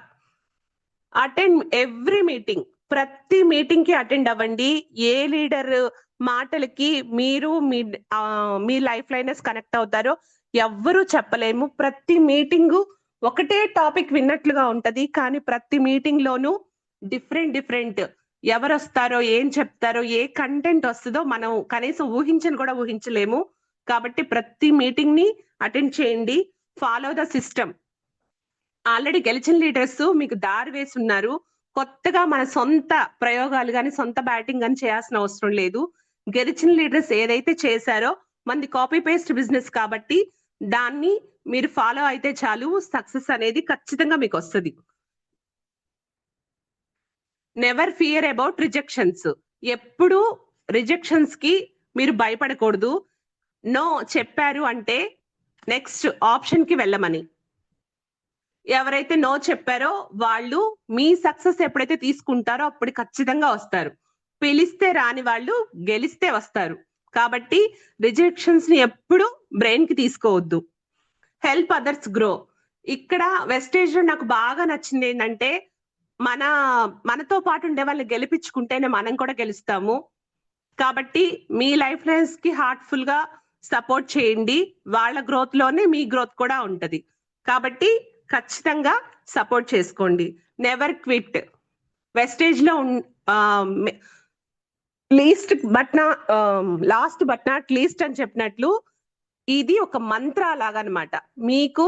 అటెండ్ ఎవ్రీ మీటింగ్, ప్రతి మీటింగ్ కి అటెండ్ అవ్వండి. ఏ లీడర్ మాటలకి మీరు మీ లైఫ్ లైనర్స్ కనెక్ట్ అవుతారో ఎవ్వరూ చెప్పలేము. ప్రతి మీటింగ్ ఒకటే టాపిక్ విన్నట్లుగా ఉంటది, కానీ ప్రతి మీటింగ్ లోనూ డిఫరెంట్ ఎవరు వస్తారో, ఏం చెప్తారో, ఏ కంటెంట్ వస్తుందో మనం కనీసం ఊహించని కూడా ఊహించలేము. కాబట్టి ప్రతి మీటింగ్ ని అటెండ్ చేయండి. Follow the system. ఆల్రెడీ గెలిచిన లీడర్స్ మీకు దారి వేసి ఉన్నారు. కొత్తగా మన సొంత ప్రయోగాలు కానీ సొంత బ్యాటింగ్ కానీ చేయాల్సిన అవసరం లేదు. గెలిచిన లీడర్స్ ఏదైతే చేశారో, మనది కాపీ పేస్ట్ బిజినెస్ కాబట్టి దాన్ని మీరు ఫాలో అయితే చాలు, సక్సెస్ అనేది ఖచ్చితంగా మీకు వస్తుంది. Never fear about rejections. ఎప్పుడు రిజెక్షన్స్ కి మీరు భయపడకూడదు. నో చెప్పారు అంటే నెక్స్ట్ ఆప్షన్ కి వెళ్ళమని. ఎవరైతే నో చెప్పారో వాళ్ళు మీ సక్సెస్ ఎప్పుడైతే తీసుకుంటారో అప్పుడు ఖచ్చితంగా వస్తారు. పిలిస్తే రాని వాళ్ళు గెలిస్తే వస్తారు. కాబట్టి రిజెక్షన్స్ ని ఎప్పుడు బ్రెయిన్ కి తీసుకోవద్దు. Help others grow. ఇక్కడ వెస్టేజ్ లో నాకు బాగా నచ్చింది ఏంటంటే మనతో పాటు ఉండే వాళ్ళని గెలిపించుకుంటేనే మనం కూడా గెలుస్తాము. కాబట్టి మీ లైఫ్ లైన్స్ కి హార్ట్ఫుల్ గా సపోర్ట్ చేయండి. వాళ్ళ గ్రోత్ లోనే మీ గ్రోత్ కూడా ఉంటది. కాబట్టి ఖచ్చితంగా సపోర్ట్ చేసుకోండి. Never quit. వెస్టేజ్ లో లాస్ట్ బట్ నాట్ లీస్ట్ అని చెప్పినట్లు ఇది ఒక మంత్ర లాగా అనమాట. మీకు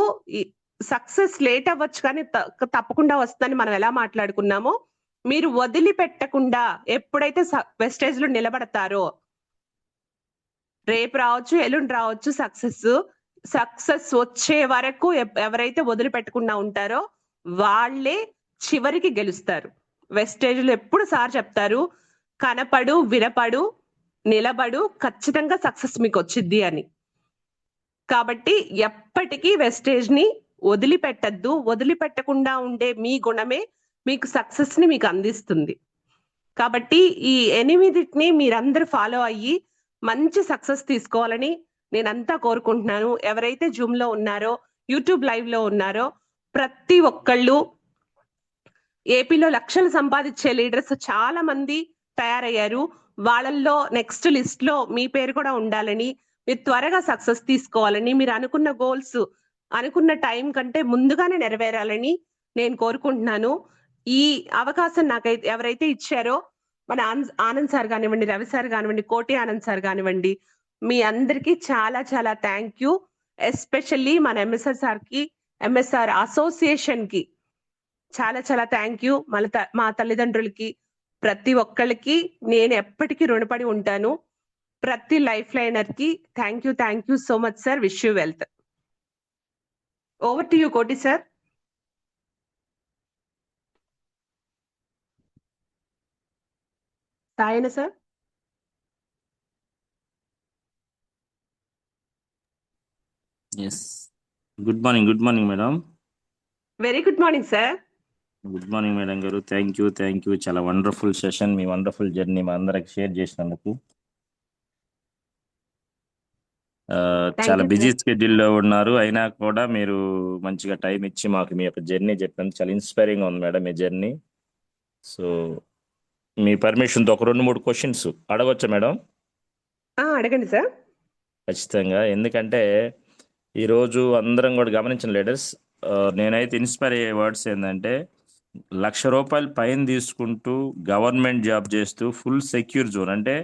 సక్సెస్ లేట్ అవ్వచ్చు కానీ తప్పకుండా వస్తుందని మనం ఎలా మాట్లాడుకున్నామో, మీరు వదిలిపెట్టకుండా ఎప్పుడైతే వెస్టేజ్ లో నిలబడతారో, రేపు రావచ్చు, ఎల్లుండి రావచ్చు సక్సెస్ వచ్చే వరకు ఎవరైతే వదిలిపెట్టకుండా ఉంటారో వాళ్ళే చివరికి గెలుస్తారు. వెస్టేజ్ లో ఎప్పుడు సార్ చెప్తారు, కనపడు, వినపడు, నిలబడు, ఖచ్చితంగా సక్సెస్ మీకు వచ్చిద్ది అని. కాబట్టి ఎప్పటికీ వెస్టేజ్ ని వదిలిపెట్టద్దు. వదిలిపెట్టకుండా ఉండే మీ గుణమే మీకు సక్సెస్ ని మీకు అందిస్తుంది. కాబట్టి ఈ 8టిని మీరందరూ ఫాలో అయ్యి మంచి సక్సెస్ తీసుకోవాలని నేనంతా కోరుకుంటున్నాను. ఎవరైతే జూమ్ లో ఉన్నారో, యూట్యూబ్ లైవ్ లో ఉన్నారో ప్రతి ఒక్కళ్ళు, ఏపీలో లక్షలు సంపాదించే లీడర్స్ చాలా మంది తయారయ్యారు. వాళ్ళల్లో నెక్స్ట్ లిస్ట్ లో మీ పేరు కూడా ఉండాలని, మీరు త్వరగా సక్సెస్ తీసుకోవాలని, మీరు అనుకున్న గోల్స్ అనుకున్న టైం కంటే ముందుగానే నెరవేరాలని నేను కోరుకుంటున్నాను. ఈ అవకాశం నాకైతే ఎవరైతే ఇచ్చారో, మన ఆనంద్ సార్ కానివ్వండి, రవి సార్ కానివ్వండి, కోటి ఆనంద్ సార్ కానివ్వండి, మీ అందరికీ చాలా చాలా థ్యాంక్ యూ. ఎస్పెషల్లీ మన ఎంఎస్ఆర్ సార్ కి, ఎంఎస్ఆర్ అసోసియేషన్ కి చాలా చాలా థ్యాంక్ యూ. మా తల్లిదండ్రులకి, ప్రతి ఒక్కళ్ళకి నేను ఎప్పటికీ రుణపడి ఉంటాను. ప్రతి లైఫ్ లైనర్ కి thank you so much sir. Wish you wealth. Over to you Koti sir. Sayana sir. Yes, good morning madam. Very good morning sir. Good morning madam గారు. Thank you. చాలా వండర్ఫుల్ సెషన్, మీ వండర్ఫుల్ జర్నీ మా అందరికి షేర్ చేసినందుకు. చాలా బిజీ స్కెడ్యూల్లో ఉన్నారు, అయినా కూడా మీరు మంచిగా టైం ఇచ్చి మాకు మీ యొక్క జర్నీ చెప్పినందుకు చాలా ఇన్స్పైరింగ్ ఉంది మేడం మీ జర్నీ. సో మీ పర్మిషన్తో ఒక 2-3 క్వశ్చన్స్ అడగొచ్చా మేడం? అడగండి సార్. ఖచ్చితంగా. ఎందుకంటే ఈరోజు అందరం కూడా గమనించిన లీడర్స్, నేనైతే ఇన్స్పైర్ అయ్యే వర్డ్స్ ఏంటంటే, ₹1,00,000 పైన తీసుకుంటూ గవర్నమెంట్ జాబ్ చేస్తూ ఫుల్ సెక్యూర్ జోన్, అంటే